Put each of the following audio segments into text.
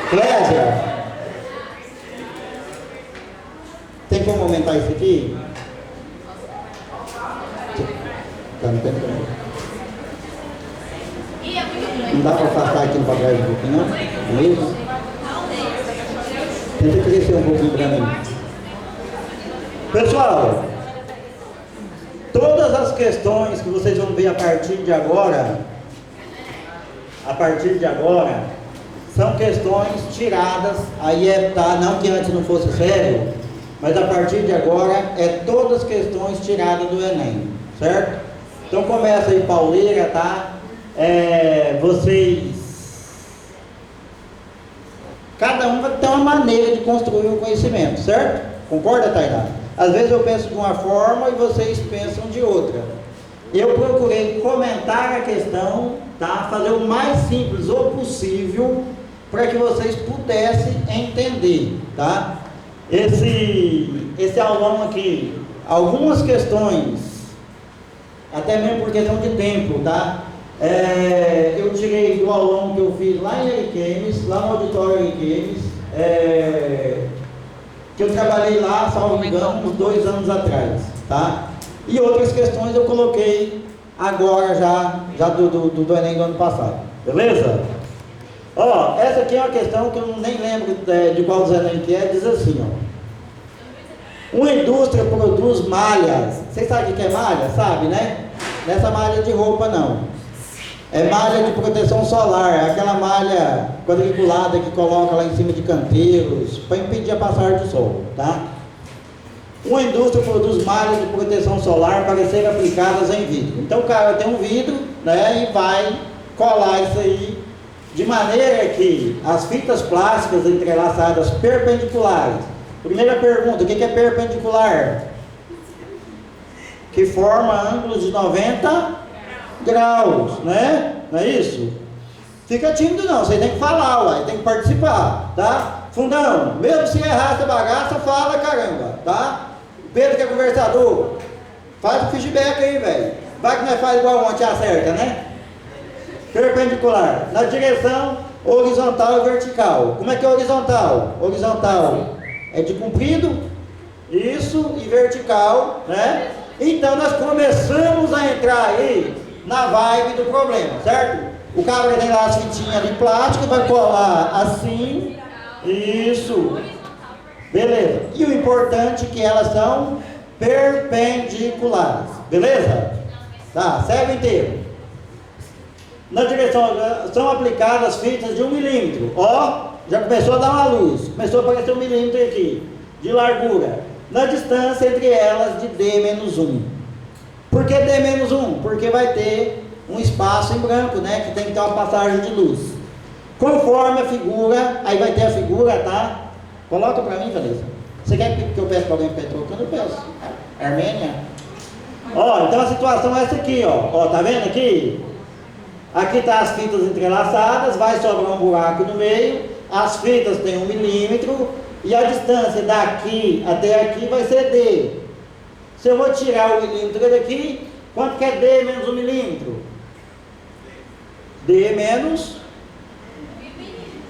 Clésia, tem como aumentar isso aqui? Não tem como. Não dá para afastar aqui no papel um pouquinho, não? Não é isso? Tenta crescer um pouquinho para mim. Pessoal, todas as questões que vocês vão ver a partir de agora, são questões tiradas, aí tá, não que antes não fosse sério, mas a partir de agora é todas questões tiradas do Enem, certo? Então começa aí pauleira, tá? Cada um vai ter uma maneira de construir o conhecimento, certo? Concorda, Tainá? Às vezes eu penso de uma forma e vocês pensam de outra. Eu procurei comentar a questão, tá? Fazer o mais simples o possível para que vocês pudessem entender, tá? Esse aulão aqui, algumas questões, até mesmo por questão de tempo, tá? Eu tirei do aulão que eu fiz lá em Ariquemes, lá no auditório Ariquemes, que eu trabalhei lá, salvo engano, uns 2 anos atrás, tá? E outras questões eu coloquei agora já do Enem do ano passado, beleza? Ó, essa aqui é uma questão que eu nem lembro de qual dos Enem que é, diz assim, ó. Uma indústria produz malhas, vocês sabem o que é malha? Sabe, né? Nessa malha de roupa não. É malha de proteção solar, aquela malha quadriculada que coloca lá em cima de canteiros para impedir a passagem do sol, tá? Uma indústria produz malhas de proteção solar para serem aplicadas em vidro. Então o cara tem um vidro, né, e vai colar isso aí de maneira que as fitas plásticas entrelaçadas perpendiculares. Primeira pergunta, o que é perpendicular? Que forma ângulos de 90 graus, né? Não é isso? Fica tímido não, você tem que falar, uai, tem que participar, tá? Fundão, mesmo se errar essa bagaça, fala caramba, tá? Pedro que é conversador, faz o feedback aí, velho. Vai que nós faz igual ontem, acerta, né? Perpendicular, na direção horizontal e vertical. Como é que é horizontal? Horizontal é de comprido, isso, e vertical, né? Então nós começamos a entrar aí na vibe do problema, certo? O cara vai ter lá as fitinhas de plástico, vai colar assim, isso, beleza. E o importante é que elas são perpendiculares, beleza? Tá, serve inteiro. Na direção, são aplicadas fitas de 1 milímetro, ó, já começou a dar uma luz, começou a aparecer 1 milímetro aqui, de largura, na distância entre elas de D-1. Por que D-1? Porque vai ter um espaço em branco, né? Que tem que ter uma passagem de luz. Conforme a figura, aí vai ter a figura, tá? Coloca pra mim, Vanessa. Você quer que eu peça pra alguém trocando? Eu peço. Armênia. Ó, então a situação é essa aqui, ó. Ó, tá vendo aqui? Aqui tá as fitas entrelaçadas, vai sobrar um buraco no meio. As fitas têm 1 milímetro e a distância daqui até aqui vai ser D. Se eu vou tirar o milímetro daqui, quanto que é D menos 1 milímetro? D menos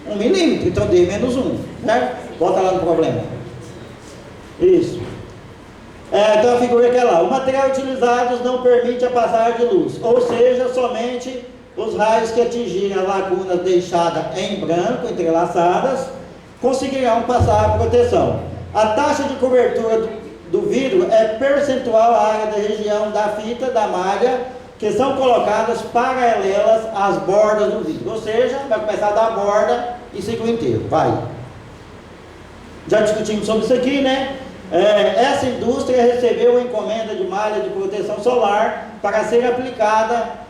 1 milímetro, então D menos 1, né? Bota lá no problema. Isso. Então a figura que é lá. O material utilizado não permite a passagem de luz, ou seja, somente os raios que atingirem as lacunas deixadas em branco, entrelaçadas, conseguirão passar a proteção. A taxa de cobertura do vidro é percentual à área da região da fita, da malha, que são colocadas paralelas às bordas do vidro. Ou seja, vai começar da borda e ciclo inteiro. Vai. Já discutimos sobre isso aqui, né? Essa indústria recebeu uma encomenda de malha de proteção solar para ser aplicada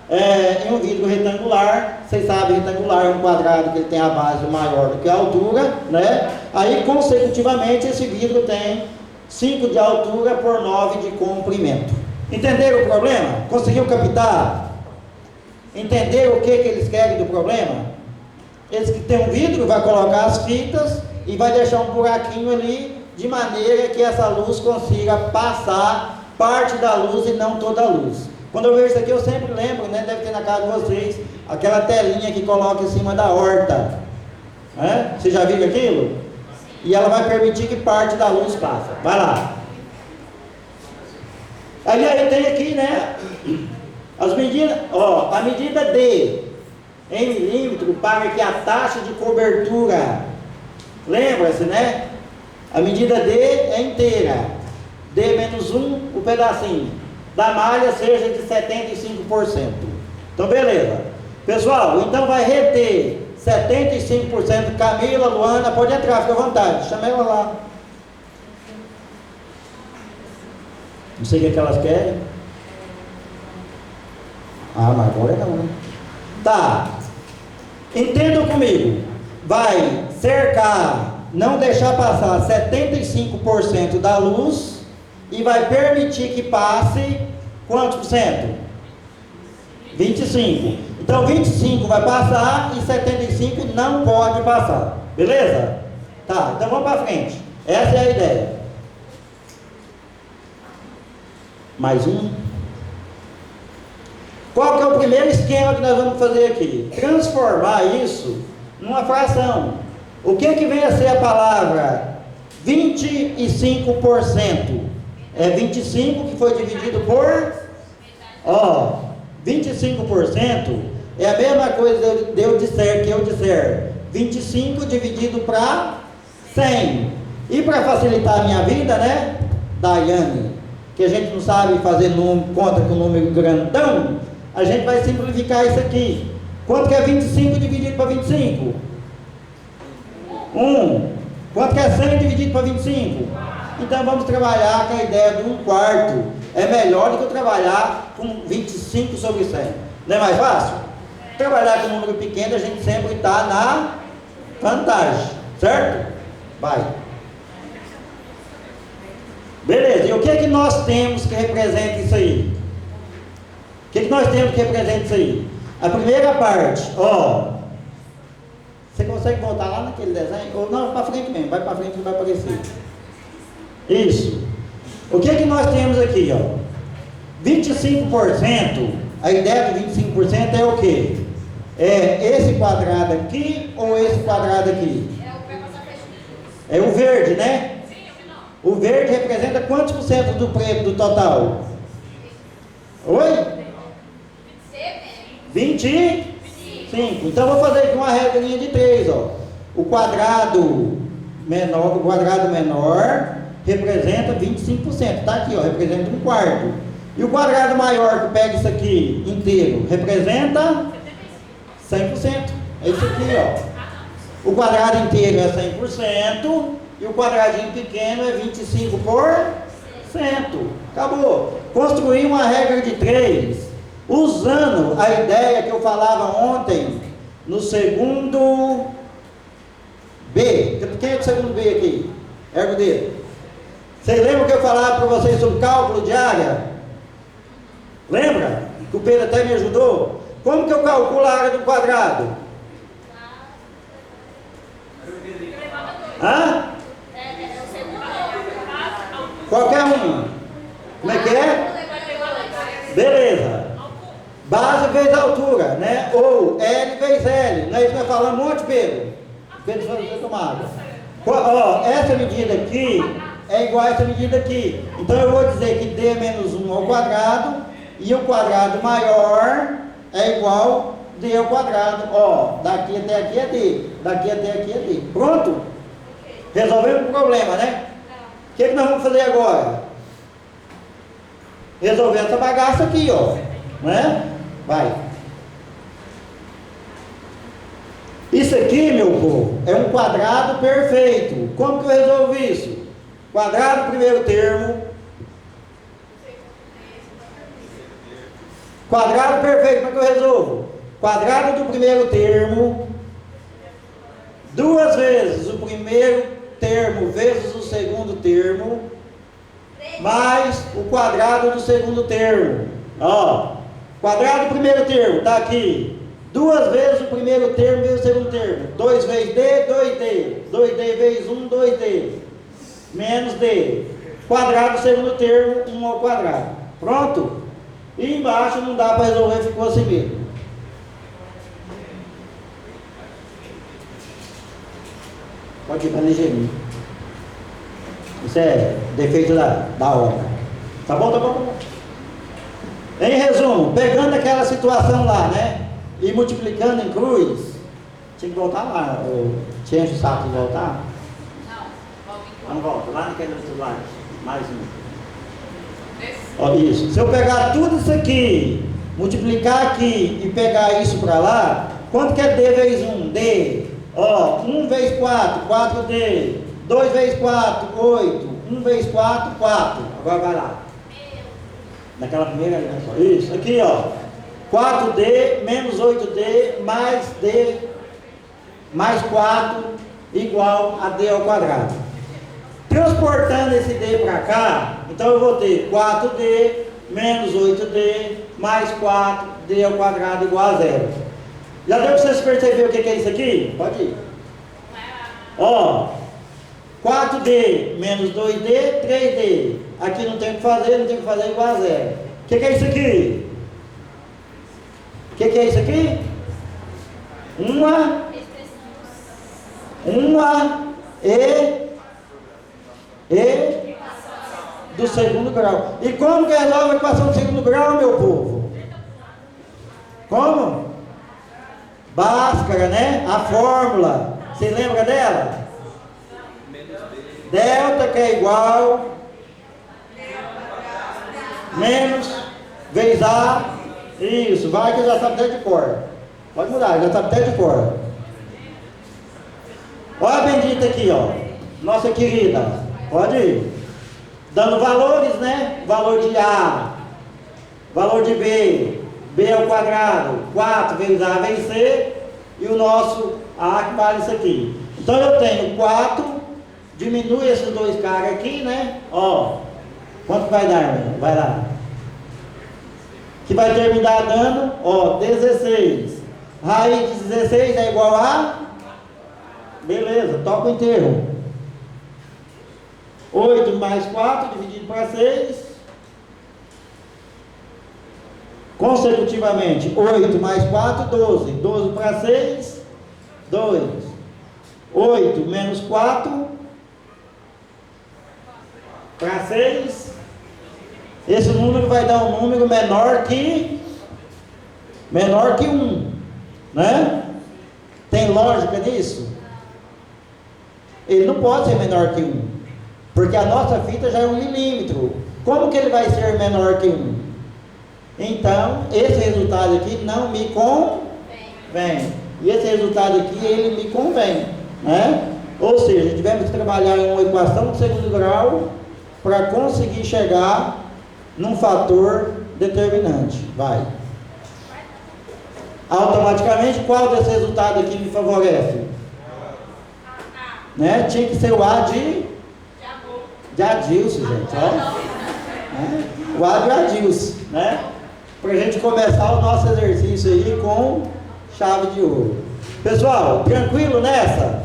em um vidro retangular. Vocês sabem, retangular é um quadrado que ele tem a base maior do que a altura, né? Aí, consecutivamente, esse vidro tem 5 de altura por 9 de comprimento. Entenderam o problema? Conseguiu captar? Entenderam o que eles querem do problema? Eles que tem um vidro, vai colocar as fitas e vai deixar um buraquinho ali, de maneira que essa luz consiga passar parte da luz e não toda a luz. Quando eu vejo isso aqui, eu sempre lembro, né? Deve ter na casa de vocês, aquela telinha que coloca em cima da horta. né? Você já viu aquilo? E ela vai permitir que parte da luz passe. Vai lá. Aí tem aqui, né? As medidas, ó, a medida D em milímetro para que a taxa de cobertura, lembra-se, né? A medida D é inteira, D menos 1, o pedacinho da malha seja de 75%. Então, beleza. Pessoal, então vai reter 75%. Camila, Luana, pode entrar, fica à vontade. Chama ela lá. Não sei o que elas querem. Ah, mas agora não, né? Tá. Entendam comigo. Vai cercar, não deixar passar 75% da luz e vai permitir que passe quantos por cento? 25. Então 25 vai passar e 75 não pode passar. Beleza? Tá, então vamos para frente. Essa é a ideia. Mais um. Qual que é o primeiro esquema que nós vamos fazer aqui? Transformar isso numa fração. O que vem a ser a palavra 25%? É 25 que foi dividido por... Ó, 25% é a mesma coisa de eu disser 25 dividido para 100. E para facilitar a minha vida, né, Daiane, que a gente não sabe fazer conta com número grandão, a gente vai simplificar isso aqui. Quanto que é 25 dividido para 25? 1. Quanto que é 100 dividido para 25? Então vamos trabalhar com a ideia de 1/4. É melhor do que eu trabalhar com 25 sobre 100. Não é mais fácil? Trabalhar com um número pequeno, a gente sempre está na vantagem. Certo? Vai. Beleza. E o que nós temos que representa isso aí? O que nós temos que representa isso aí? A primeira parte, ó. Você consegue voltar lá naquele desenho? Ou não, para frente mesmo. Vai para frente que vai aparecer. Isso. O que nós temos aqui, ó? 25%, a ideia do 25% é o quê? É esse quadrado aqui ou esse quadrado aqui? É o verde, né? O verde representa quantos por cento do preto do total? Oi? 25. Então vou fazer aqui uma regrinha de 3, ó. O quadrado menor representa 25%. Tá aqui, ó, representa 1/4. E o quadrado maior que pega isso aqui inteiro representa 100%. É isso aqui, ó. O quadrado inteiro é 100% e o quadradinho pequeno é 25%. Acabou. Construir uma regra de 3 usando a ideia que eu falava ontem no segundo B. Quem é o segundo B aqui? Erga o dedo. Vocês lembram que eu falava para vocês sobre cálculo de área? Lembra? Que o Pedro até me ajudou? Como que eu calculo a área do quadrado? Hã? Qualquer uma. Como é que é? Beleza. Base vezes altura, né? Ou L vezes L. Não é isso que nós falamos um monte, Pedro? Pedro foi tomado. Ó, essa medida aqui é igual a essa medida aqui. Então eu vou dizer que D menos 1 ao quadrado e o quadrado maior é igual a D ao quadrado. Ó, daqui até aqui é D, daqui até aqui é D. Pronto? Resolvemos o problema, né? O que nós vamos fazer agora? Resolver essa bagaça aqui, ó. Né? Vai. Isso aqui, meu povo, é um quadrado perfeito. Como que eu resolvo isso? Quadrado primeiro termo. Quadrado perfeito, como é que eu resolvo? Quadrado do primeiro termo, 2 vezes o primeiro termo vezes o segundo termo, mais o quadrado do segundo termo. Ó, quadrado do primeiro termo, tá aqui. 2 vezes o primeiro termo vezes o segundo termo. 2 vezes D, 2D. 2D vezes 1, 2D. Menos D. Quadrado do segundo termo, 1 ao quadrado. Pronto? E embaixo não dá para resolver, ficou assim mesmo. Pode ir para ligeirinho. Isso é defeito da obra. Tá bom, tá bom, tá bom. Em resumo, pegando aquela situação lá, né? E multiplicando em cruz, tinha que voltar lá. Eu tinha o saco de voltar? Não, volta. Lá naquele outro lado. Mais um. Ó, isso. Se eu pegar tudo isso aqui, multiplicar aqui e pegar isso para lá, quanto que é D vezes 1? D. Ó, 1 vezes 4, 4D. 2 vezes 4, 8. 1 vezes 4, 4. Agora vai lá. Naquela primeira ali, né? Isso, aqui ó. 4D menos 8D mais D mais 4 igual a D ao quadrado. Transportando esse D para cá, então eu vou ter 4D menos 8D mais 4D ao quadrado igual a 0. Já deu para vocês perceber o que é isso aqui? Pode ir. Ó, 4D menos 2D, 3D. Aqui não tem o que fazer, não tem o que fazer igual a 0. O que é isso aqui? O que é isso aqui? Uma e do segundo grau. E como que resolve a equação do segundo grau, meu povo? Como? Bhaskara, né? A fórmula. Você lembra dela? Delta que é igual menos vezes A. Isso, vai que já sabe até de cor. Pode mudar, já sabe até de cor. Olha a bendita aqui, ó. Nossa querida. Pode ir. Dando valores, né? Valor de A, valor de B, B ao quadrado, 4 vezes A vezes C, e o nosso A que vale isso aqui. Então eu tenho 4, diminui esses dois caras aqui, né? Ó, quanto vai dar, meu? Vai lá. Que vai terminar dando, ó, 16. Raiz de 16 é igual a? Beleza, toca o enterro. 8 mais 4 dividido para 6. Consecutivamente, 8 mais 4, 12. 12 para 6, 2. 8 menos 4 para 6. Esse número vai dar um número menor que 1, né? Tem lógica nisso? Ele não pode ser menor que 1, porque a nossa fita já é 1 milímetro. Como que ele vai ser menor que 1? Então, esse resultado aqui não me convém. E esse resultado aqui, ele me convém, né? Ou seja, tivemos que trabalhar em uma equação de segundo grau para conseguir chegar num fator determinante. Vai. Automaticamente, qual desse resultado aqui me favorece? Né? Tinha que ser o A de Adilson, gente. Ó. O A de Adilson, né? Para a gente começar o nosso exercício aí com chave de ouro. Pessoal, tranquilo nessa?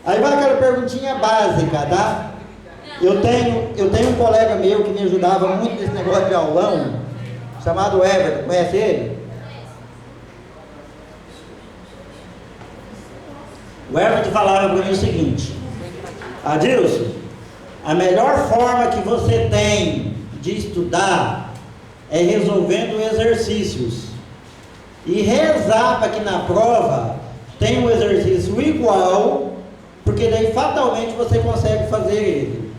Aí vai aquela perguntinha básica, tá? Eu tenho um colega meu que me ajudava muito nesse negócio de aulão, chamado Everton. Conhece ele? O Everton falava para mim o seguinte: Adilson, a melhor forma que você tem de estudar é resolvendo exercícios. E rezar para que na prova tenha um exercício igual, porque daí fatalmente você consegue fazer ele.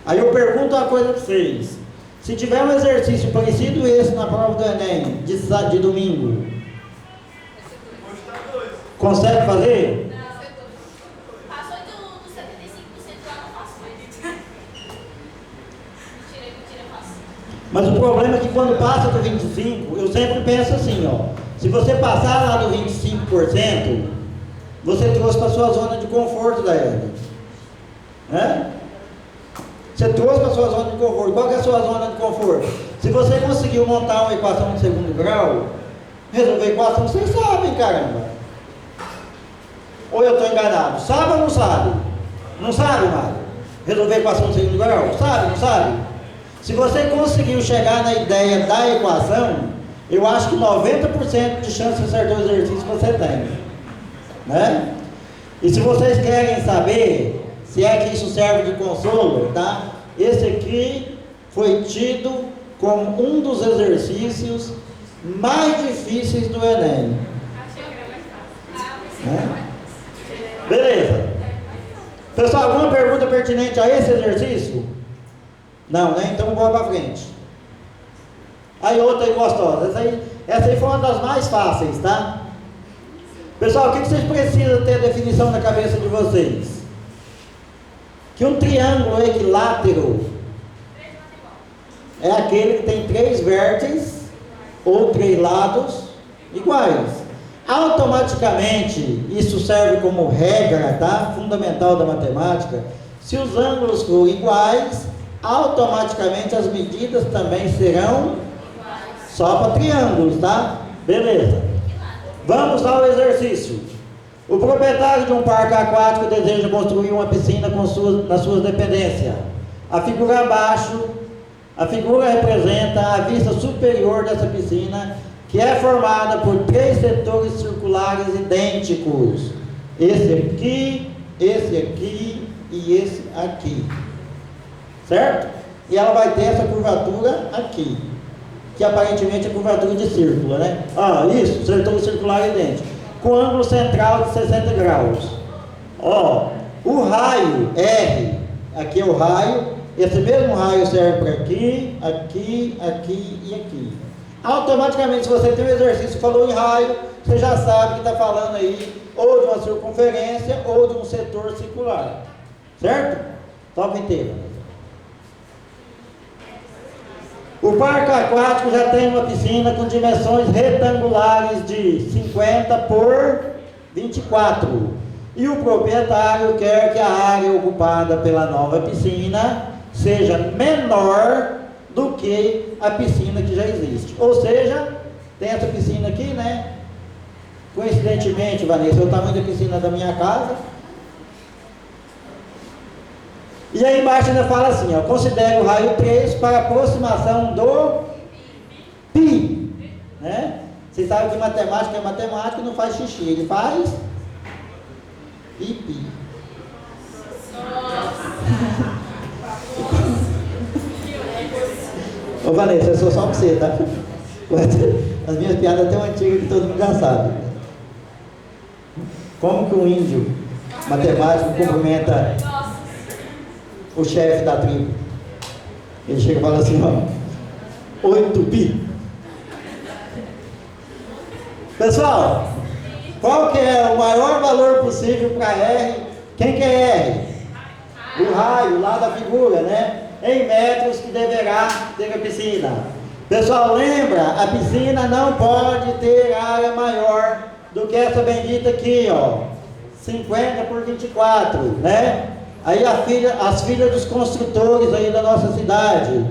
Aí eu pergunto uma coisa para vocês: se tiver um exercício parecido esse na prova do Enem, de domingo, consegue fazer? Passou do 75% lá, não faço mais. Mentira, faço. Mas o problema é que quando passa do 25%, eu sempre penso assim, ó. Se você passar lá do 25%, você trouxe para a sua zona de conforto da Eda. Né? Você trouxe para a sua zona de conforto. Qual que é a sua zona de conforto? Se você conseguiu montar uma equação de segundo grau, resolver a equação, vocês sabem, caramba. Ou eu estou enganado? Sabe ou não sabe? Não sabe, Mário? Resolver a equação de segundo grau? Sabe, não sabe? Se você conseguiu chegar na ideia da equação, eu acho que 90% de chance de acertar o exercício você tem. Né? E se vocês querem saber se é que isso serve de consolo, tá? Esse aqui foi tido como um dos exercícios mais difíceis do Enem. Beleza. Pessoal, alguma pergunta pertinente a esse exercício? Não, né? Então vamos para frente. Aí outra aí gostosa. Essa aí foi uma das mais fáceis, tá? Pessoal, o que vocês precisam ter a definição na cabeça de vocês? Que um triângulo equilátero é aquele que tem 3 vértices ou 3 lados iguais. Automaticamente, isso serve como regra, tá? Fundamental da matemática. Se os ângulos forem iguais, automaticamente as medidas também serão só para triângulos, tá? Beleza. Vamos ao exercício. O proprietário de um parque aquático deseja construir uma piscina nas suas dependências. A figura abaixo, a figura representa a vista superior dessa piscina, que é formada por 3 setores circulares idênticos. Esse aqui e esse aqui. Certo? E ela vai ter essa curvatura aqui, que aparentemente é curvatura de círculo, né? Isso, setor circular idêntico, com ângulo central de 60 graus. O raio R, aqui é o raio, esse mesmo raio serve para aqui, aqui, aqui e aqui. Automaticamente, se você tem um exercício que falou em raio, você já sabe que está falando aí ou de uma circunferência ou de um setor circular. Certo? Toca inteiro. O parque aquático já tem uma piscina com dimensões retangulares de 50 por 24. E o proprietário quer que a área ocupada pela nova piscina seja menor do que a piscina que já existe. Ou seja, tem essa piscina aqui, né? Coincidentemente, Vanessa, é o tamanho da piscina da minha casa. E aí embaixo ainda fala assim, considere o raio 3 para aproximação do π. Né? Vocês sabem que matemática é matemática, não faz xixi, ele faz pipi. Ô Vanessa, eu sou só pra você, tá? As minhas piadas tão antigas que todo mundo já sabe. Como que um índio matemático cumprimenta o chefe da tribo? Ele chega e fala assim, 8 pi. Pessoal, qual que é o maior valor possível para R? Quem que é R? O raio lá da figura, né? Em metros que deverá ter a piscina. Pessoal, lembra, a piscina não pode ter área maior do que essa bendita aqui, 50 por 24, né? Aí as filhas dos construtores aí da nossa cidade,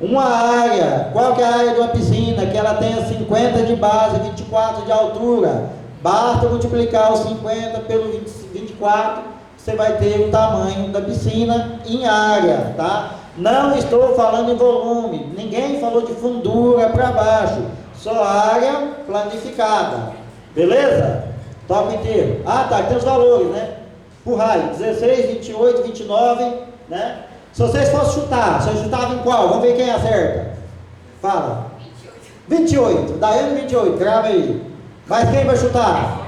uma área, qual que é a área de uma piscina? Que ela tenha 50 de base, 24 de altura. Basta multiplicar os 50 pelo 24, você vai ter o tamanho da piscina em área, tá? Não estou falando em volume, ninguém falou de fundura para baixo, só área planificada, beleza? Toca inteiro. Tá, tem os valores, né? Por raio, 16, 28, 29, né? Se vocês fossem chutar, vocês chutavam em qual? Vamos ver quem acerta. Fala. 28, Daiane 28, grava aí. Mas quem vai chutar?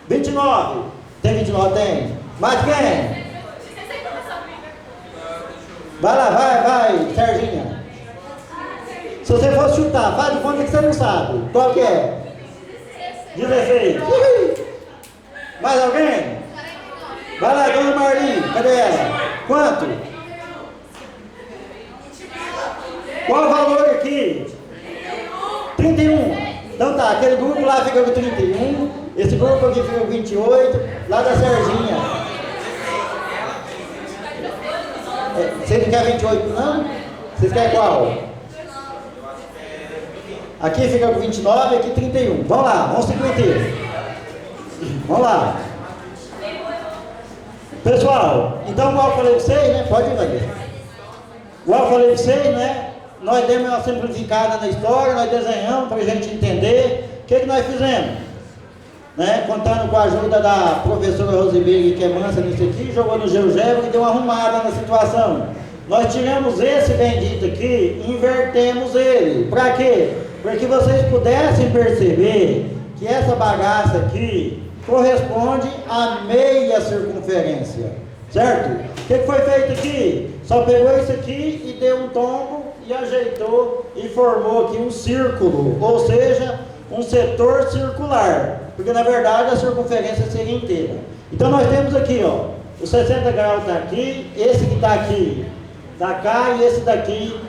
29. Tem 29? Tem. Mais quem? Vai lá, vai, Serginha. Se você fosse chutar, faz de conta que você não sabe. Qual que é? 16. Mais alguém? Vai lá, dona Marli, cadê ela? Quanto? Qual o valor aqui? 31. Então tá, aquele grupo lá fica com 31, esse grupo aqui fica com 28, lá da Serginha. Você não quer 28 não? Vocês querem qual? Aqui fica com 29, aqui 31. Vamos lá, vamos seguir inteiro. Vamos lá. Pessoal, então igual eu falei para vocês, né? Pode ir, Vanessa. Igual eu falei para vocês, né? Nós demos uma simplificada na história, nós desenhamos para a gente entender. O que nós fizemos? né, contando com a ajuda da professora Rosibeira, que é mansa nisso aqui, jogou no GeoGebra e deu uma arrumada na situação. Nós tiramos esse bendito aqui e invertemos ele. Para quê? Para que vocês pudessem perceber que essa bagaça aqui corresponde à meia circunferência, certo? O que foi feito aqui? Só pegou isso aqui e deu um tombo e ajeitou e formou aqui um círculo, ou seja, um setor circular, porque na verdade a circunferência seria inteira. Então nós temos aqui, ó, o 60 graus está aqui, esse que está aqui está cá e esse daqui.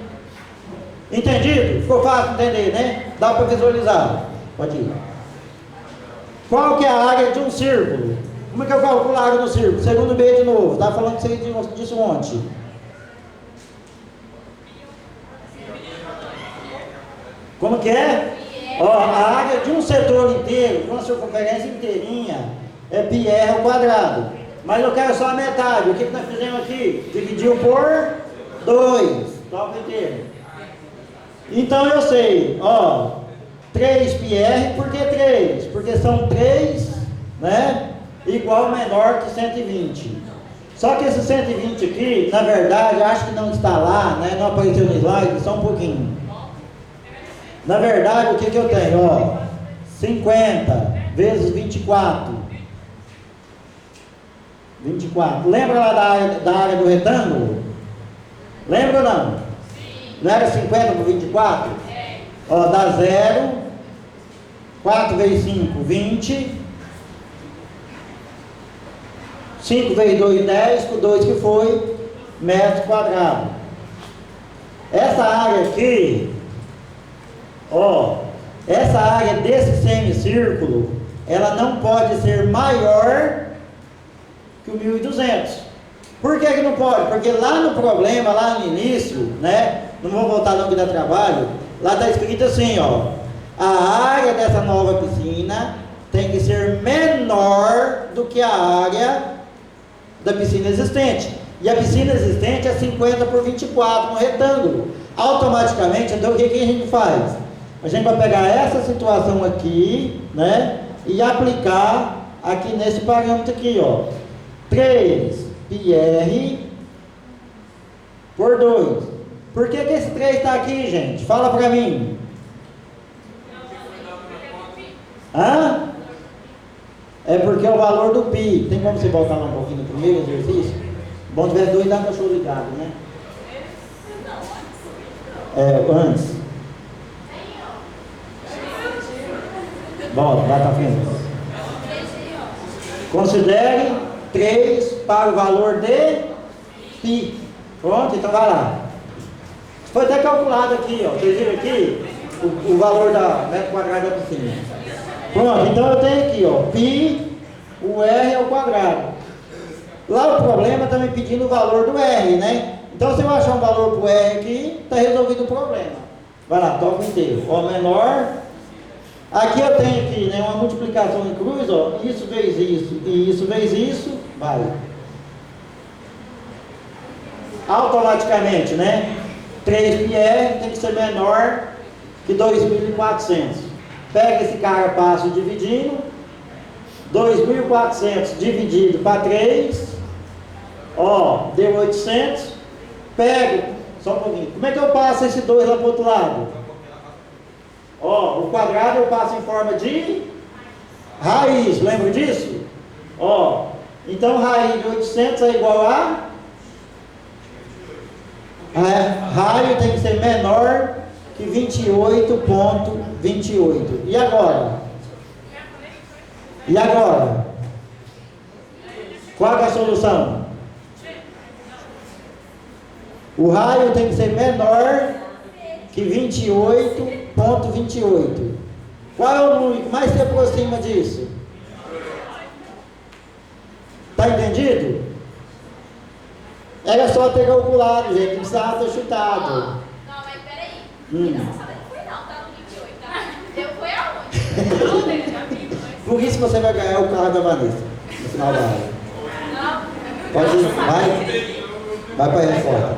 Entendido? Ficou fácil de entender, né? Dá para visualizar. Pode ir. Qual que é a área de um círculo? Como é que eu calculo a área do círculo? Segundo B de novo. Estava falando disso ontem. Como que é? Ó, a área de um setor inteiro, de uma circunferência inteirinha, é πr ao quadrado. Mas eu quero só a metade. O que nós fizemos aqui? Dividiu por 2. Toca inteiro. Então eu sei, ó, 3πr, por que 3? Porque são 3, né, igual ou menor que 120. Só que esse 120 aqui, na verdade, acho que não está lá, né, não apareceu no slide, só um pouquinho. Na verdade, o que eu tenho, ó, 50 vezes 24. 24. Lembra lá da área do retângulo? Lembra ou não? Não era 50 por 24? Ó, dá 0. 4 vezes 5, 20. 5 vezes 2, 10. Com 2 que foi, metro quadrado. Essa área aqui, ó, essa área desse semicírculo, ela não pode ser maior que o 1200. Por que não pode? Porque lá no problema, lá no início, né, não vou voltar não que dá trabalho, lá está escrito assim, ó, a área dessa nova piscina tem que ser menor do que a área da piscina existente. E a piscina existente é 50 por 24 no retângulo. Automaticamente, então o que a gente faz? A gente vai pegar essa situação aqui, né, e aplicar aqui nesse parâmetro aqui, ó, 3πr por 2. Por que esse 3 está aqui, gente? Fala para mim. Hã? É porque é o valor do π. Tem como você voltar lá um pouquinho no primeiro exercício? Bom, tiver 2 dá cachorro ligado, né? É, antes. Volta, vai para frente. Considere 3 para o valor de π. Pronto, então vai lá. Foi até calculado aqui, ó. Vocês viram aqui o valor da metro quadrado da piscina. Pronto, então eu tenho aqui, ó, π, o r ao quadrado. Lá o problema está me pedindo o valor do r, né? Então se eu achar um valor para o r aqui, está resolvido o problema. Vai lá, toca inteiro. Ó, menor. Aqui eu tenho aqui, né, uma multiplicação em cruz, ó, isso vezes isso e isso vezes isso, vai. Automaticamente, né? 3πr tem que ser menor que 2.400. Pega esse cara, passo dividindo. 2.400 dividido para 3. Ó, deu 800. Pego, só um pouquinho. Como é que eu passo esse 2 lá para o outro lado? Ó, o quadrado eu passo em forma de raiz, lembra disso? Ó, então raiz de 800 é igual a... raio tem que ser menor que 28,28. E agora? E agora? Qual é a solução? O raio tem que ser menor que 28,28. Qual é o número que mais se aproxima disso? Está entendido? Era só ter calculado, gente, não precisava ter chutado. Não, mas peraí. Não foi não, tá no 28, tá? Eu fui aonde? Por isso você vai ganhar o carro da Vanessa no final da aula. Pode ir, vai para a resposta.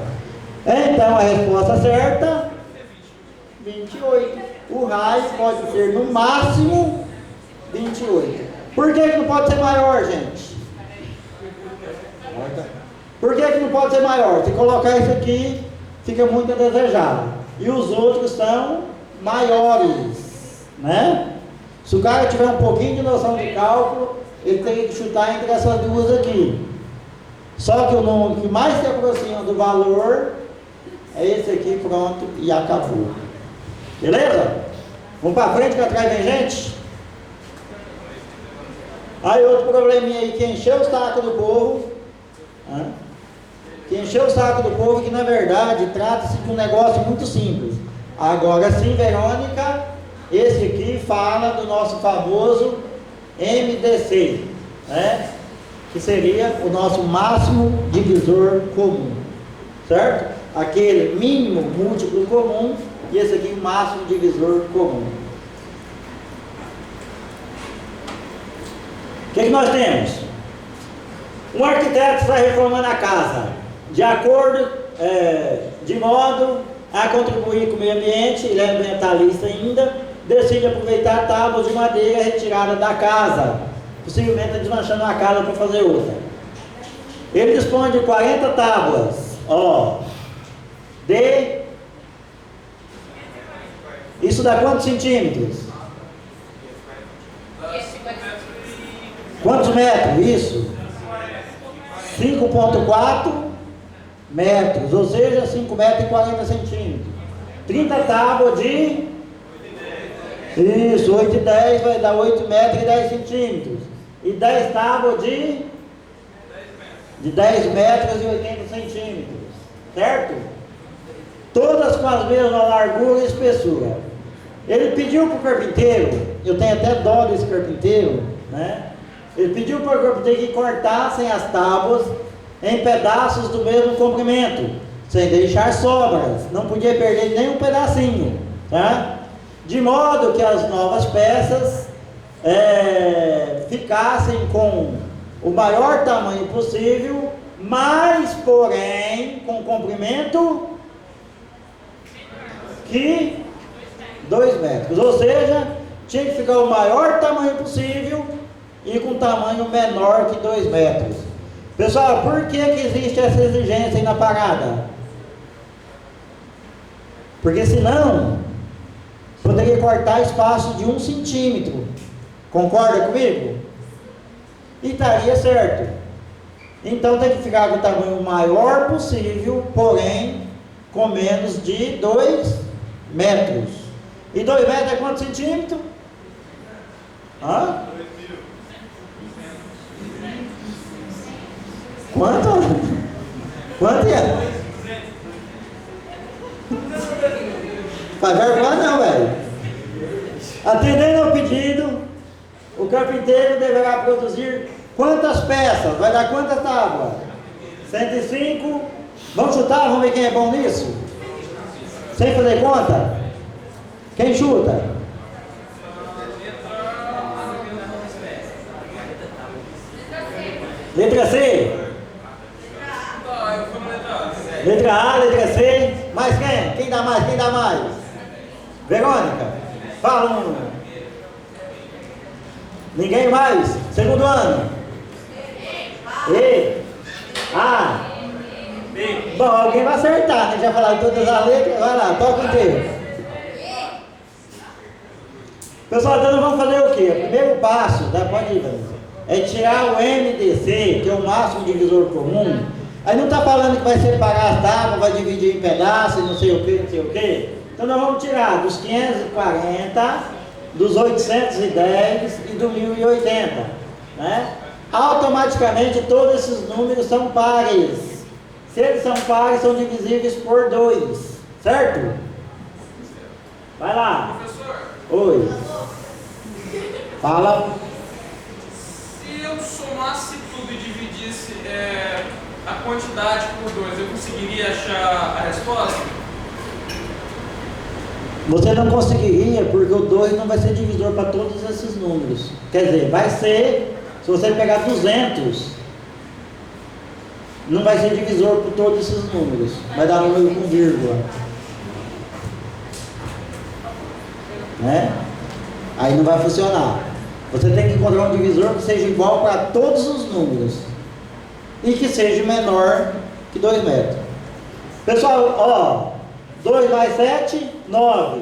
Então a resposta certa, 28. O raio pode ser no máximo 28. Por que não pode ser maior, gente? Por que não pode ser maior? Se colocar isso aqui, fica muito a desejar. E os outros são maiores, né? Se o cara tiver um pouquinho de noção de cálculo, ele tem que chutar entre essas duas aqui. Só que o número que mais se aproxima do valor é esse aqui, pronto, e acabou. Beleza? Vamos para frente, que atrás vem gente. Aí outro probleminha aí que encheu o saco do povo. Que encheu o saco do povo, que na verdade trata-se de um negócio muito simples. Agora sim, Verônica, esse aqui fala do nosso famoso MDC, né? Que seria o nosso máximo divisor comum, certo? Aquele mínimo múltiplo comum e esse aqui o máximo divisor comum. O que nós temos? Um arquiteto está reformando a casa de acordo, de modo a contribuir com o meio ambiente, ele é ambientalista ainda, decide aproveitar tábuas de madeira retirada da casa, possivelmente desmanchando a casa para fazer outra. Ele dispõe de 40 tábuas, isso dá quantos centímetros? Quantos metros? Isso? 5,4 metros, ou seja, 5 metros e 40 centímetros. 30 tábuas de... Isso, 8 e 10 vai dar 8 metros e 10 centímetros. E 10 tábuas de 10 metros e 80 centímetros. Certo? Todas com as mesmas largura e espessura. Ele pediu para o carpinteiro, eu tenho até dó desse carpinteiro, né? Ele pediu para o carpinteiro que cortassem as tábuas em pedaços do mesmo comprimento, sem deixar sobras, não podia perder nem um pedacinho, tá? De modo que as novas peças ficassem com o maior tamanho possível, mas porém com comprimento que 2 metros, ou seja, tinha que ficar o maior tamanho possível e com tamanho menor que 2 metros. Pessoal, por que existe essa exigência aí na parada? Porque senão poderia cortar espaço de 1 centímetro. Concorda comigo? E estaria certo. Então tem que ficar com o tamanho maior possível, porém com menos de 2 metros. E 2 metros é quantos centímetros? Quanto? Quanto é? Faz vergonha não, velho. Atendendo ao pedido, o carpinteiro deverá produzir quantas peças? Vai dar quantas tábuas? 105. Vamos chutar? Vamos ver quem é bom nisso? Sem fazer conta? Quem chuta? Letra C? Letra A, letra C. Mais quem? Quem dá mais? Quem dá mais? Verônica? Fala um número. Ninguém mais? Segundo ano? E? A? B. Bom, alguém vai acertar, né? Já falaram todas as letras. Vai lá, toca inteiro. Pessoal, então nós vamos fazer o quê? O primeiro passo, pode ir, Vanessa, é tirar o MDC, que é o máximo divisor comum. Aí não está falando que vai separar as tábuas, vai dividir em pedaços, não sei o que, não sei o que. Então nós vamos tirar dos 540, dos 810 e do 1080, né? Automaticamente todos esses números são pares. Se eles são pares, são divisíveis por 2, certo? Vai lá. Professor. Oi. Fala. Se eu somasse tudo e dividisse a quantidade por 2, eu conseguiria achar a resposta? Você não conseguiria, porque o 2 não vai ser divisor para todos esses números. Quer dizer, vai ser, se você pegar 200, não vai ser divisor por todos esses números. Vai dar número com vírgula. Né? Aí não vai funcionar. Você tem que encontrar um divisor que seja igual para todos os números e que seja menor que 2 metros. Pessoal, ó, 2 mais 7, 9.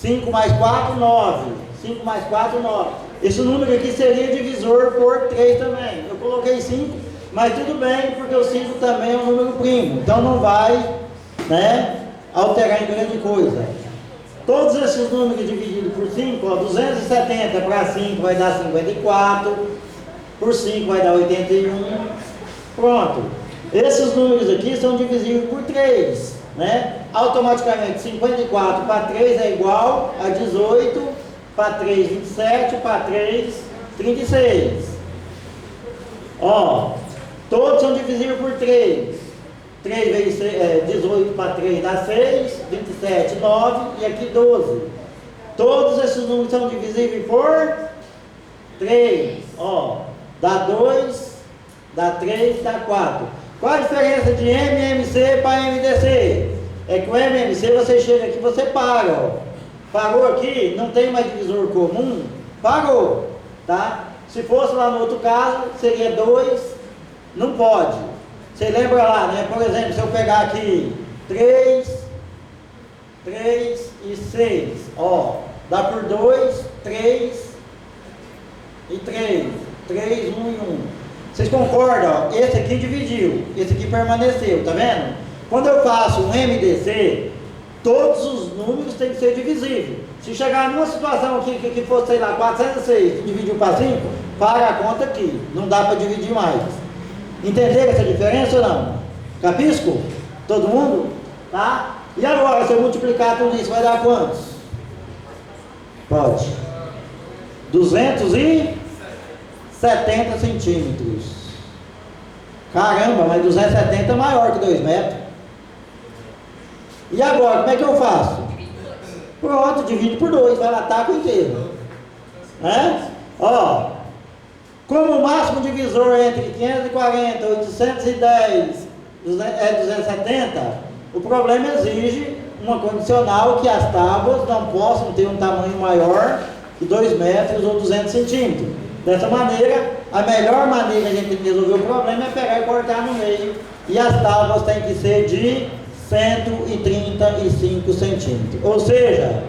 5 mais 4, 9. 5 mais 4, 9. Esse número aqui seria divisor por 3 também. Eu coloquei 5, mas tudo bem, porque o 5 também é um número primo. Então não vai, né, alterar em grande coisa. Todos esses números divididos por 5, ó, 270 para 5 vai dar 54. Por 5 vai dar 81. Pronto. Esses números aqui são divisíveis por 3, né? Automaticamente 54 para 3 é igual a 18, para 3, 27, para 3, 36. Ó, todos são divisíveis por 3. 3 vezes 18 para 3 dá 6, 27, 9 e aqui 12. Todos esses números são divisíveis por 3. Ó, dá 2, dá 3, dá 4. Qual a diferença de MMC para MDC? É que o MMC você chega aqui e você para, ó. Parou aqui, não tem mais divisor comum, parou, tá? Se fosse lá no outro caso, seria 2, não pode. Você lembra lá, né? Por exemplo, se eu pegar aqui 3 e 6, ó, dá por 2, 3 e 3, 3, 1 e 1. Vocês concordam? Ó, esse aqui dividiu, esse aqui permaneceu, tá vendo? Quando eu faço um MDC, todos os números têm que ser divisíveis. Se chegar numa situação aqui que fosse, sei lá, 406, dividiu para 5, para a conta aqui, não dá para dividir mais. Entenderam essa diferença ou não? Capisco? Todo mundo? Tá? E agora, se eu multiplicar tudo isso, vai dar quantos? Pode. 270 centímetros. Caramba, mas 270 é maior que 2 metros. E agora, como é que eu faço? Pronto, divide por 2, vai lá, taco inteiro. Né? Ó, como o máximo divisor entre 540, 810 é 270, o problema exige uma condicional que as tábuas não possam ter um tamanho maior que 2 metros ou 200 centímetros. Dessa maneira, a melhor maneira de a gente resolver o problema é pegar e cortar no meio. E as tábuas têm que ser de 135 centímetros. Ou seja,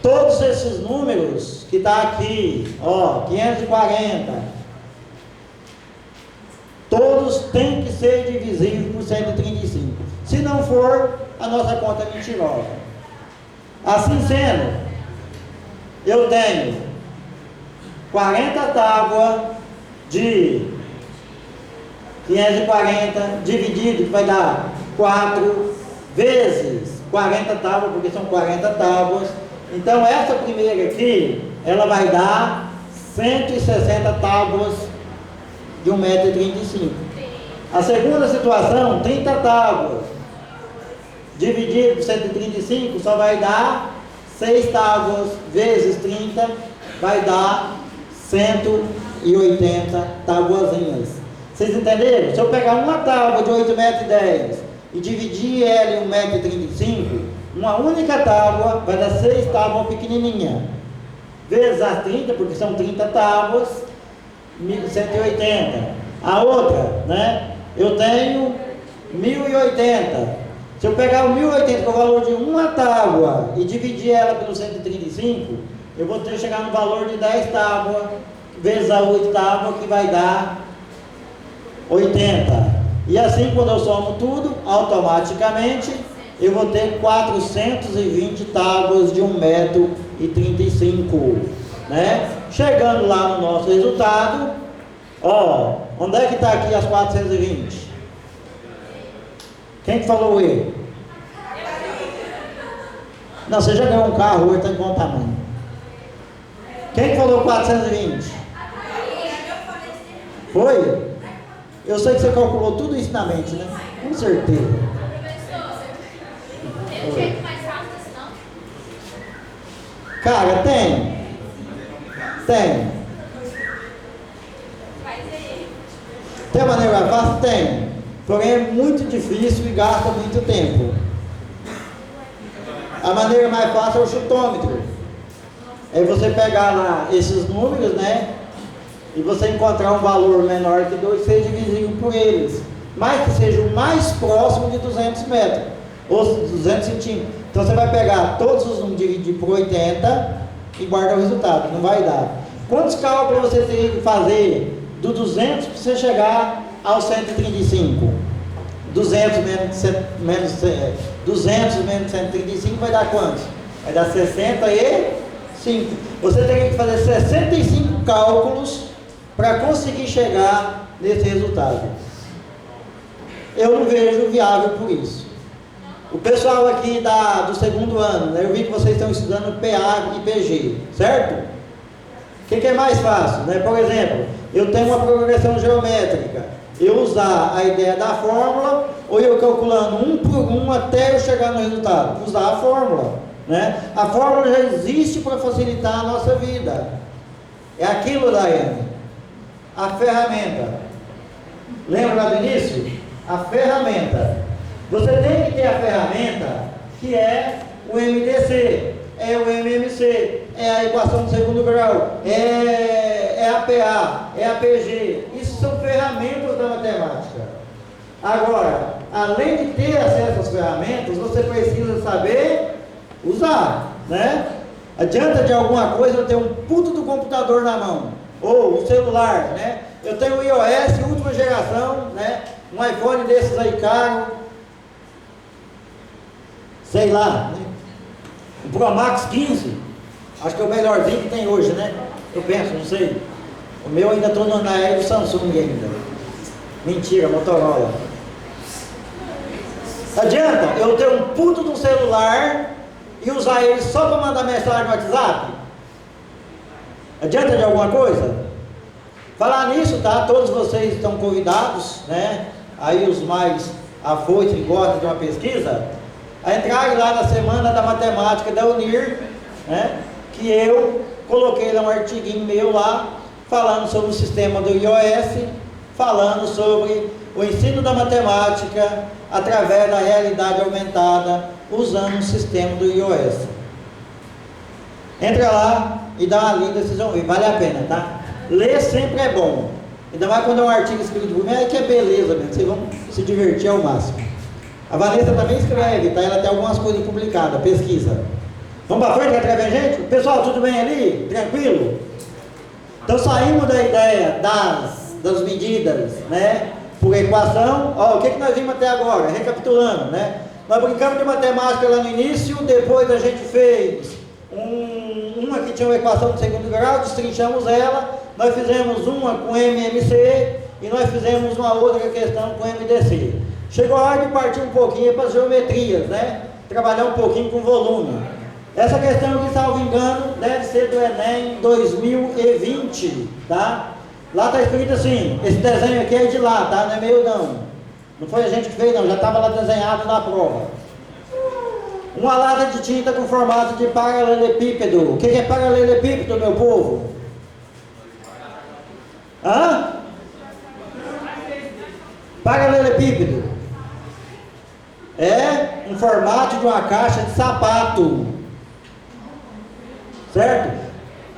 todos esses números que está aqui, ó, 540, todos têm que ser divisíveis por 135. Se não for, a nossa conta é mentirosa. Assim sendo, eu tenho 40 tábuas de 540 dividido, que vai dar 4 vezes 40 tábuas, porque são 40 tábuas. Então essa primeira aqui, ela vai dar 160 tábuas de 1,35 m. A segunda situação, 30 tábuas dividido por 135 só vai dar 6 tábuas vezes 30, vai dar 180 tabuazinhas. Vocês entenderam? Se eu pegar uma tábua de 8,10 m e dividir ela em 1,35 m, uma única tábua vai dar 6 tábuas pequenininhas, vezes as 30, porque são 30 tábuas, 1.180. A outra, né? Eu tenho 1.080. Se eu pegar o 1.080, que é o valor de uma tábua, e dividir ela pelo 135, eu vou ter que chegar no valor de 10 tábuas, vezes a 8 tábuas, que vai dar 80. E assim, quando eu somo tudo, automaticamente, eu vou ter 420 tábuas de 1,35 m, né? Chegando lá no nosso resultado, ó, onde é que está aqui as 420? Quem que falou E? Não, você já ganhou um carro, hoje está em bom tamanho. Quem que falou 420? Foi? Eu sei que você calculou tudo isso na mente, né? Com certeza. Professor, tem um jeito mais fácil assim, não? Cara, tem. Tem. Faz aí. Tem maneira mais fácil? Tem. Porém é muito difícil e gasta muito tempo. A maneira mais fácil é o chutômetro. é você pegar lá esses números, né? E você encontrar um valor menor que 2, você divide por eles. Mas que seja o mais próximo de 200 metros, ou 200 centímetros. Então você vai pegar todos os números, dividir por 80 e guarda o resultado, não vai dar. Quantos cálculos você teria que fazer do 200 para você chegar ao 135? 200 menos 135 vai dar quantos? Vai dar 65. Você teria que fazer 65 cálculos para conseguir chegar nesse resultado. Eu não vejo viável por isso. O pessoal aqui do segundo ano, né, eu vi que vocês estão estudando PA e PG, certo? O que é mais fácil? Né? Por exemplo, eu tenho uma progressão geométrica, eu usar a ideia da fórmula, ou eu calculando um por um até eu chegar no resultado, usar a fórmula. Né? A fórmula já existe para facilitar a nossa vida. É aquilo, Daiane, a ferramenta. Lembra lá do início? A ferramenta. Você tem que ter a ferramenta que é o MDC, é o MMC, é a equação de segundo grau, é a PA, é a PG. Isso são ferramentas da matemática. Agora, além de ter acesso às ferramentas, você precisa saber usar, né? Adianta de alguma coisa eu ter um puto do computador na mão, ou o celular, né? Eu tenho o iOS, última geração, né? Um iPhone desses aí caro, sei lá, né? O Pro Max 15, acho que é o melhorzinho que tem hoje, né? Eu penso, não sei. O meu ainda estou na era do Samsung ainda. Mentira, Motorola. Adianta eu ter um puto de um celular e usar ele só para mandar mensagem no WhatsApp? Adianta de alguma coisa? Falar nisso, tá? Todos vocês estão convidados, né? Aí os mais afoitos e gostam de uma pesquisa, a entrarem lá na Semana da Matemática da Unir, né? Que eu coloquei lá um artiguinho meu lá, falando sobre o sistema do iOS, falando sobre o ensino da matemática através da realidade aumentada, usando o sistema do iOS. Entra lá e dá uma lida, vocês vão ver, vale a pena, tá? Ler sempre é bom, ainda mais quando é um artigo escrito por mim, aí que é beleza mesmo, vocês vão se divertir ao máximo. A Vanessa também escreve, tá? Ela tem algumas coisas publicadas, pesquisa. Vamos para frente, quer escrever, gente? Pessoal, tudo bem ali? Tranquilo? Então saímos da ideia das medidas, né? Por equação. Ó, o que nós vimos até agora? Recapitulando, né? Nós brincamos de matemática lá no início, depois a gente fez uma que tinha uma equação de segundo grau, destrinchamos ela, nós fizemos uma com MMC e nós fizemos uma outra questão com MDC. Chegou a hora de partir um pouquinho para as geometrias, né? Trabalhar um pouquinho com volume. Essa questão aqui, salvo engano, deve ser do Enem 2020, tá? Lá está escrito assim, esse desenho aqui é de lá, tá? Não é meu não. Não foi a gente que fez não, já estava lá desenhado na prova. Uma lata de tinta com formato de paralelepípedo. O que é paralelepípedo, meu povo? Hã? Paralelepípedo é um formato de uma caixa de sapato, certo?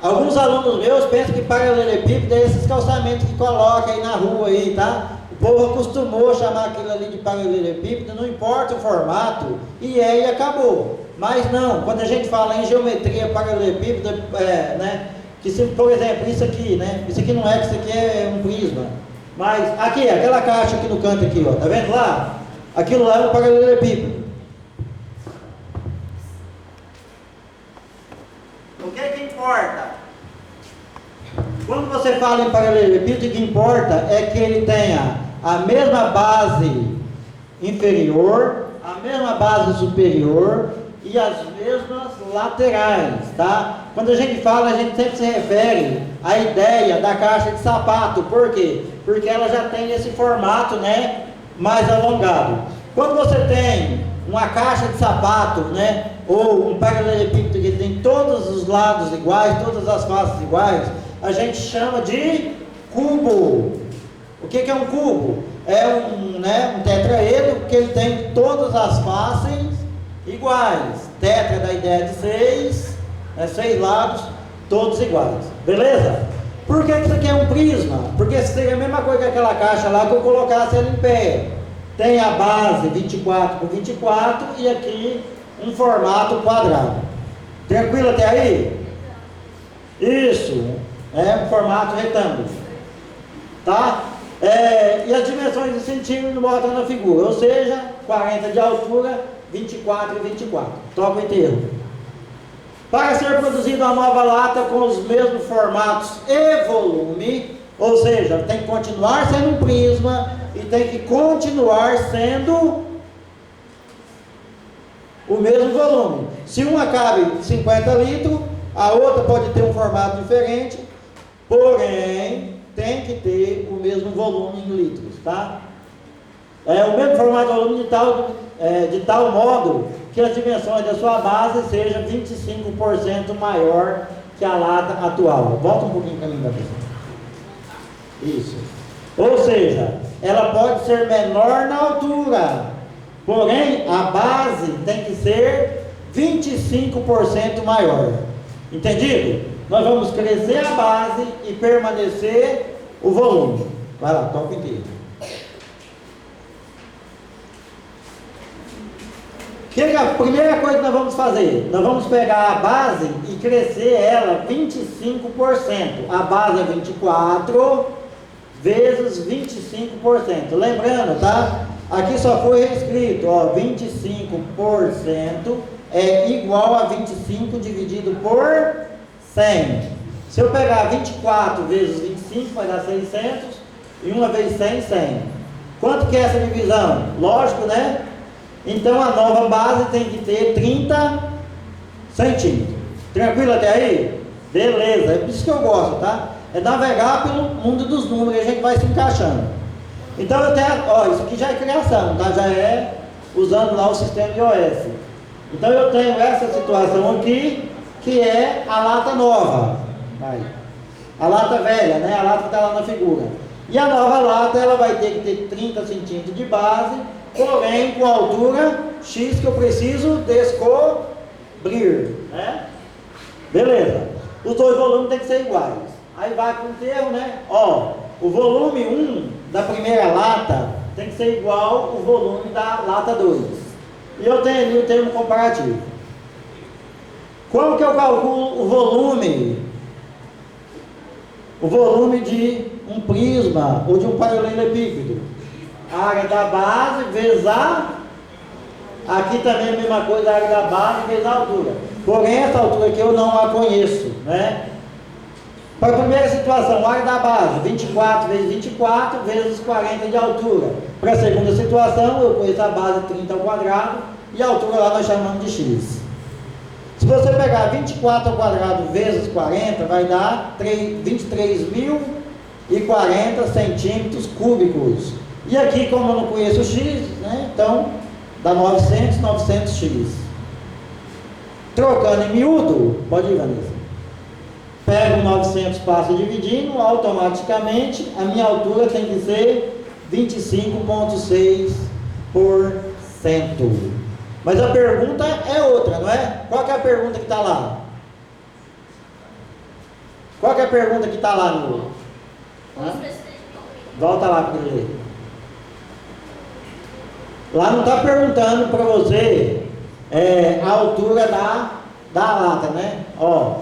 Alguns alunos meus pensam que paralelepípedo é esses calçamentos que coloca aí na rua aí, tá? O povo acostumou a chamar aquilo ali de paralelepípedo, não importa o formato, e acabou. Mas não, quando a gente fala em geometria paralelepípedo, né? Que se, por exemplo, isso aqui, né? Isso aqui não é, isso aqui é um prisma. Mas aqui, aquela caixa aqui no canto aqui, ó, tá vendo lá? Aquilo lá é um paralelepípedo. O que importa? Quando você fala em paralelepípedo, o que importa é que ele tenha a mesma base inferior, a mesma base superior e as mesmas laterais, tá? Quando a gente fala, a gente sempre se refere à ideia da caixa de sapato. Por quê? Porque ela já tem esse formato, né, mais alongado. Quando você tem uma caixa de sapato, né, ou um paralelepípedo que tem todos os lados iguais, todas as faces iguais, a gente chama de cubo. O que é um cubo? É um tetraedro que ele tem todas as faces iguais. Tetra da ideia de 6, 6 lados, todos iguais. Beleza? Por que isso aqui é um prisma? Porque seria a mesma coisa que aquela caixa lá que eu colocasse ela em pé. Tem a base 24 por 24 e aqui um formato quadrado. Tranquilo até aí? Isso, é um formato retângulo. Tá? E as dimensões de centímetro botam na figura, ou seja, 40 de altura, 24 e 24. Toca o enterro. Para ser produzida uma nova lata com os mesmos formatos e volume, ou seja, tem que continuar sendo um prisma e tem que continuar sendo o mesmo volume. Se uma cabe 50 litros, a outra pode ter um formato diferente, porém tem que ter o mesmo volume em litros, tá? O mesmo formato de volume de tal modo que as dimensões da sua base sejam 25% maior que a lata atual. Volta um pouquinho para mim, pessoal. Isso. Ou seja, ela pode ser menor na altura, porém a base tem que ser 25% maior. Entendido? Nós vamos crescer a base e permanecer o volume. Vai lá, toca inteiro. A primeira coisa que nós vamos fazer? Nós vamos pegar a base e crescer ela 25%. A base é 24 vezes 25%. Lembrando, tá? Aqui só foi escrito, ó, 25% é igual a 25 dividido por 100. Se eu pegar 24 vezes 25, vai dar 600, e 1 vezes 100, 100. Quanto que é essa divisão? Lógico, né? Então a nova base tem que ter 30 centímetros. Tranquilo até aí? Beleza, é por isso que eu gosto, tá? É navegar pelo mundo dos números e a gente vai se encaixando. Então eu tenho, ó, isso aqui já é criação, tá? Já é usando lá o sistema iOS. Então eu tenho essa situação aqui, que é a lata nova. Aí. A lata velha, né? A lata que está lá na figura. E a nova lata, ela vai ter que ter 30 centímetros de base, porém com a altura X que eu preciso descobrir, né? Beleza. Os dois volumes têm que ser iguais. Aí vai para o termo, né? Ó, o volume 1 da primeira lata tem que ser igual ao volume da lata 2. E eu tenho ali o termo comparativo. Como que eu calculo o volume? O volume de um prisma ou de um paralelepípedo? A área da base vezes aqui também a mesma coisa, a área da base vezes a altura. Porém, essa altura aqui eu não a conheço, né? Para a primeira situação, a área da base, 24 vezes 24 vezes 40 de altura. Para a segunda situação, eu conheço a base 30 ao quadrado e a altura lá nós chamamos de x. Se você pegar 24 ao quadrado vezes 40, vai dar 23.040 centímetros cúbicos. E aqui, como eu não conheço o x, né, então dá 900x. Trocando em miúdo, pode ir, Vanessa. Pego 900, passo dividindo, automaticamente a minha altura tem que ser 25,6%. Mas a pergunta é outra, não é? Qual que é a pergunta que está lá? Qual que é a pergunta que está lá no... Volta lá para ele. Lá não está perguntando para você a altura da lata, né? Ó.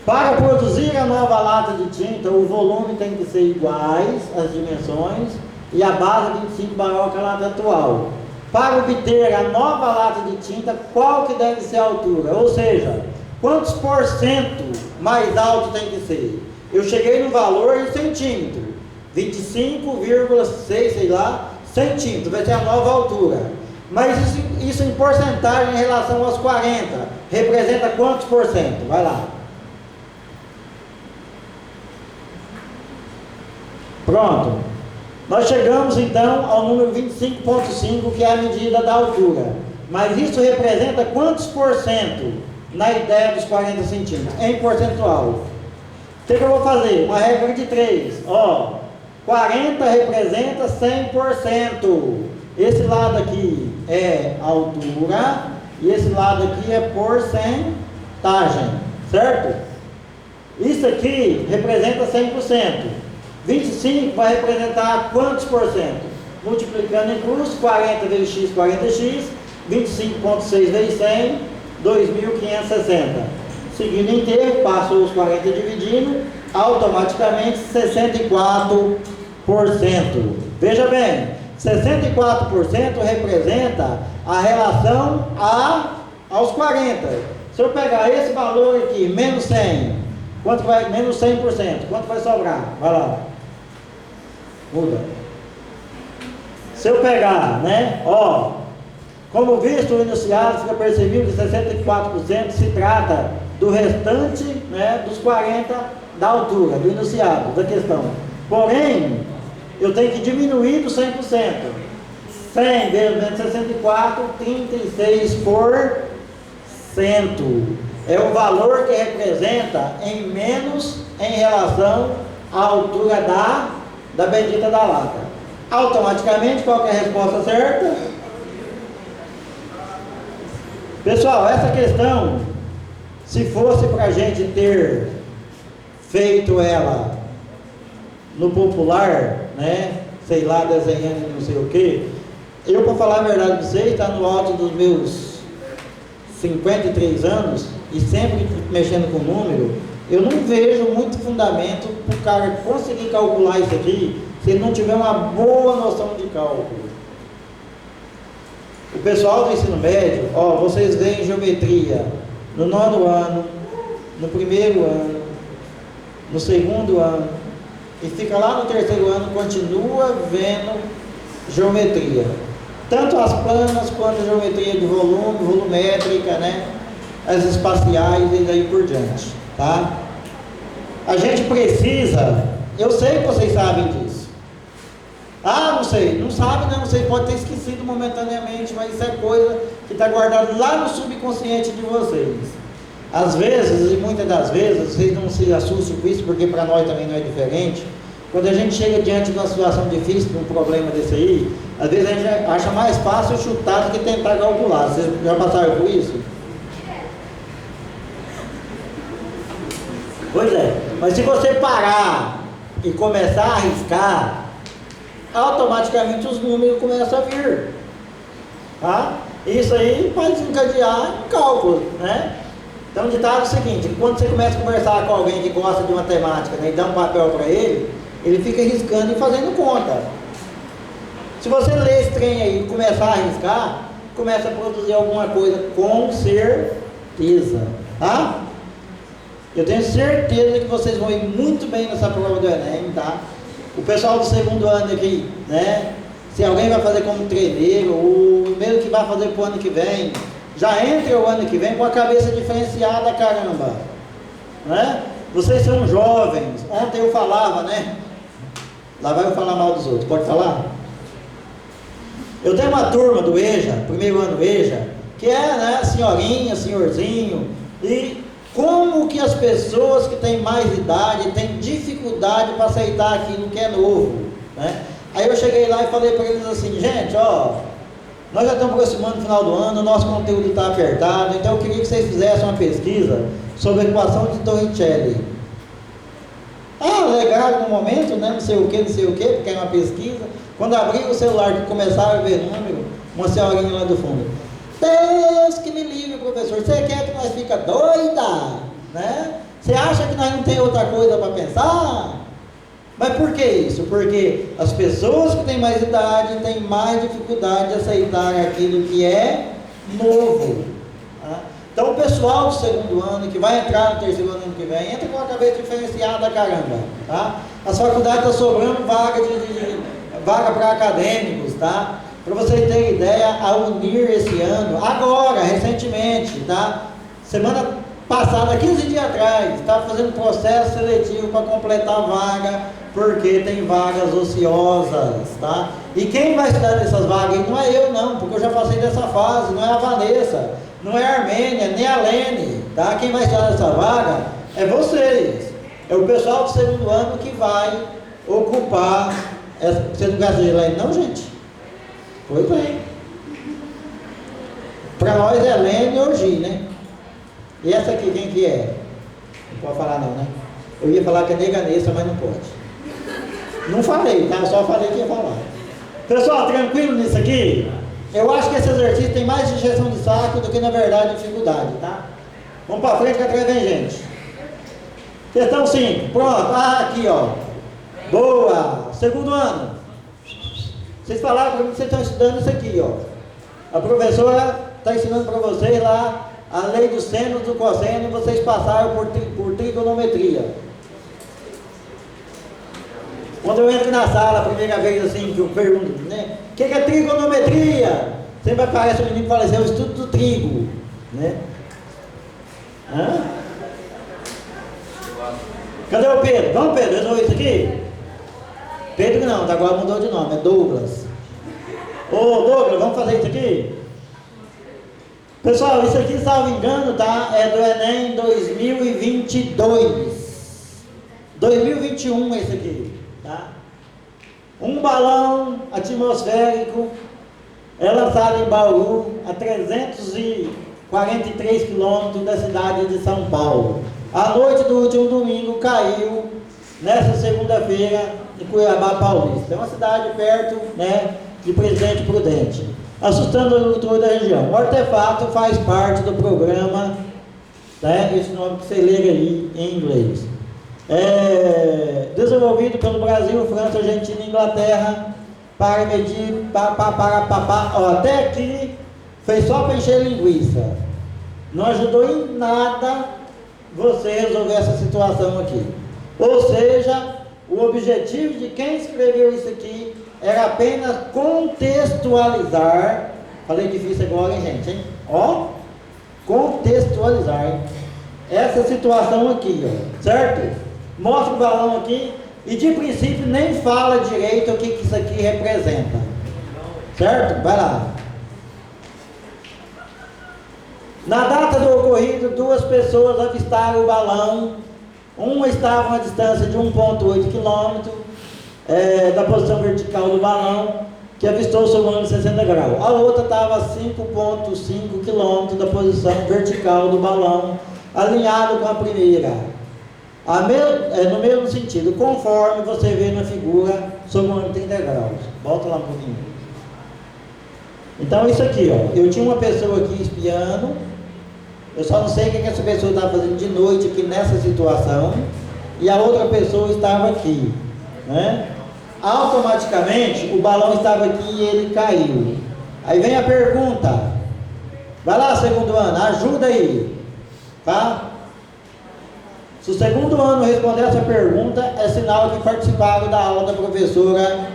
Para produzir a nova lata de tinta, o volume tem que ser iguais, as dimensões, e a base 25 maior que a lata atual. Para obter a nova lata de tinta, qual que deve ser a altura? Ou seja, quantos por cento mais alto tem que ser? Eu cheguei no valor em centímetro, 25,6, sei lá, centímetros, vai ser a nova altura. Mas isso em porcentagem em relação aos 40, representa quantos por cento? Vai lá. Pronto. Nós chegamos então ao número 25,5, que é a medida da altura. Mas isso representa quantos por cento na ideia dos 40 centímetros? Em percentual. O que eu vou fazer? Uma regra de 3. Ó, 40 representa 100%. Esse lado aqui é altura e esse lado aqui é porcentagem. certo? Isso aqui representa 100%. 25 vai representar quantos por cento? Multiplicando em cruz, 40 vezes x, 40x, 25,6 vezes 100, 2.560. Seguindo inteiro, passo os 40 dividindo, automaticamente 64%. Veja bem, 64% representa a relação aos 40. Se eu pegar esse valor aqui, menos 100, quanto vai? Menos 100%, quanto vai sobrar? Vai lá. Muda. Se eu pegar, né? Ó, como visto o enunciado, fica percebido que 64% se trata do restante, né, dos 40 da altura, do enunciado, da questão. Porém, eu tenho que diminuir do 100%. 100 vezes 64, 36%. É o valor que representa em menos em relação à altura da bendita da lata. Automaticamente, qual que é a resposta certa? Pessoal, essa questão, se fosse para a gente ter feito ela no popular, né, sei lá, desenhando não sei o que, eu, para falar a verdade para vocês, está no alto dos meus 53 anos e sempre mexendo com número, eu não vejo muito fundamento para o cara conseguir calcular isso aqui se ele não tiver uma boa noção de cálculo. O pessoal do ensino médio, ó, vocês veem geometria no 9º ano, no 1º ano, no 2º ano, e fica lá no 3º ano, continua vendo geometria. Tanto as planas quanto a geometria de volume, volumétrica, né? As espaciais e daí por diante, tá? A gente precisa, eu sei que vocês sabem disso. Ah, não sei, não sabe não, você pode ter esquecido momentaneamente, mas isso é coisa que está guardada lá no subconsciente de vocês. Às vezes, e muitas das vezes, vocês não se assustem com isso, porque para nós também não é diferente. Quando a gente chega diante de uma situação difícil, de um problema desse aí, às vezes a gente acha mais fácil chutar do que tentar calcular. Vocês já passaram por isso? Pois é, mas se você parar e começar a arriscar, automaticamente os números começam a vir, tá? Isso aí pode desencadear em cálculo, né? Então o ditado é o seguinte: quando você começa a conversar com alguém que gosta de matemática, né, e dá um papel para ele fica riscando e fazendo conta. Se você ler esse trem aí e começar a arriscar, começa a produzir alguma coisa com certeza, tá? Eu tenho certeza que vocês vão ir muito bem nessa prova do Enem, tá? O pessoal do 2º ano aqui, né? Se alguém vai fazer como treineiro, ou mesmo que vai fazer pro ano que vem, já entra o ano que vem com a cabeça diferenciada, caramba, né? Vocês são jovens. Ontem eu falava, né? Lá vai eu falar mal dos outros, pode falar? Eu tenho uma turma do EJA, 1º ano do EJA, que é, né, senhorinha, senhorzinho, e como que as pessoas que têm mais idade têm dificuldade para aceitar aquilo que é novo, né? Aí eu cheguei lá e falei para eles assim: gente, ó, nós já estamos aproximando do final do ano, o nosso conteúdo está apertado, então eu queria que vocês fizessem uma pesquisa sobre a equação de Torricelli. Ah, legal no momento, né? Não sei o que, porque é uma pesquisa. Quando abri o celular e começaram a ver número, uma senhorinha lá do fundo: Deus que me livre, professor, você quer que nós fica doida, né? Você acha que nós não tem outra coisa para pensar? Mas por que isso? Porque as pessoas que têm mais idade têm mais dificuldade de aceitar aquilo que é novo, tá? Então o pessoal do 2º ano, que vai entrar no 3º ano que vem, entra com a cabeça diferenciada, caramba, tá? As faculdades estão sobrando vaga para acadêmicos, tá? Para vocês terem ideia, a Unir esse ano, agora, recentemente, tá? Semana passada, 15 dias atrás, está fazendo processo seletivo para completar a vaga, porque tem vagas ociosas, tá? E quem vai estudar nessas vagas? Não é eu não, porque eu já passei dessa fase, não é a Vanessa, não é a Armênia, nem a Lene, tá? Quem vai estudar nessa vaga é vocês, é o pessoal do 2º ano que vai ocupar essa... Você não gosta de Lene não, gente? Pois bem. Para nós é Lene ou Gi, né? E essa aqui quem que é? Não pode falar não, né? Eu ia falar que é negança, mas não pode. Não falei, tá? Eu só falei que ia falar. Pessoal, tranquilo nisso aqui? Eu acho que esse exercício tem mais injeção de saco do que, na verdade, dificuldade, tá? Vamos pra frente que atrás vem gente. Questão 5. Pronto. Ah, aqui, ó. Boa. Segundo ano. Vocês falaram para mim que vocês estão estudando isso aqui, ó. A professora está ensinando para vocês lá a lei do seno, do cosseno, e vocês passaram por trigonometria. Quando eu entro na sala, a primeira vez assim, que eu pergunto, né? O que é trigonometria? Sempre aparece um menino e fala assim, é o estudo do trigo, né? Hã? Cadê o Pedro? Vamos, Pedro, resolver isso aqui? Pedro não, agora mudou de nome, é Douglas. Ô Douglas, vamos fazer isso aqui? Pessoal, isso aqui, salvo engano, tá? É do Enem 2022. 2021 esse aqui, tá? Um balão atmosférico é lançado em Bauru, a 343 quilômetros da cidade de São Paulo. A noite do último domingo caiu nessa segunda-feira em Cuiabá Paulista. É uma cidade perto, né, de Presidente Prudente, assustando o agricultor da região. O artefato faz parte do programa, né, esse nome que você lê aí em inglês. Desenvolvido pelo Brasil, França, Argentina e Inglaterra para medir, ó, até aqui fez só para encher linguiça. Não ajudou em nada você resolver essa situação aqui. Ou seja, o objetivo de quem escreveu isso aqui era apenas contextualizar. Falei difícil agora, hein, gente? Hein? Ó, contextualizar, hein? Essa situação aqui, ó, certo? Mostra o balão aqui e de princípio nem fala direito o que isso aqui representa, certo? Vai lá. Na data do ocorrido, 2 pessoas avistaram o balão. Uma estava a uma distância de 1,8 km da posição vertical do balão, que avistou sobre o ângulo de 60 graus. A outra estava a 5,5 km da posição vertical do balão, alinhado com a primeira. No mesmo sentido, conforme você vê na figura, sobre o ângulo de 30 graus. Volta lá um pouquinho. Então isso aqui, ó, eu tinha uma pessoa aqui espiando. Eu só não sei o que essa pessoa estava fazendo de noite aqui nessa situação, e a outra pessoa estava aqui, né? Automaticamente o balão estava aqui e ele caiu. Aí vem a pergunta. Vai lá, segundo ano, ajuda aí, tá? Se o segundo ano responder essa pergunta, é sinal que participaram da aula da professora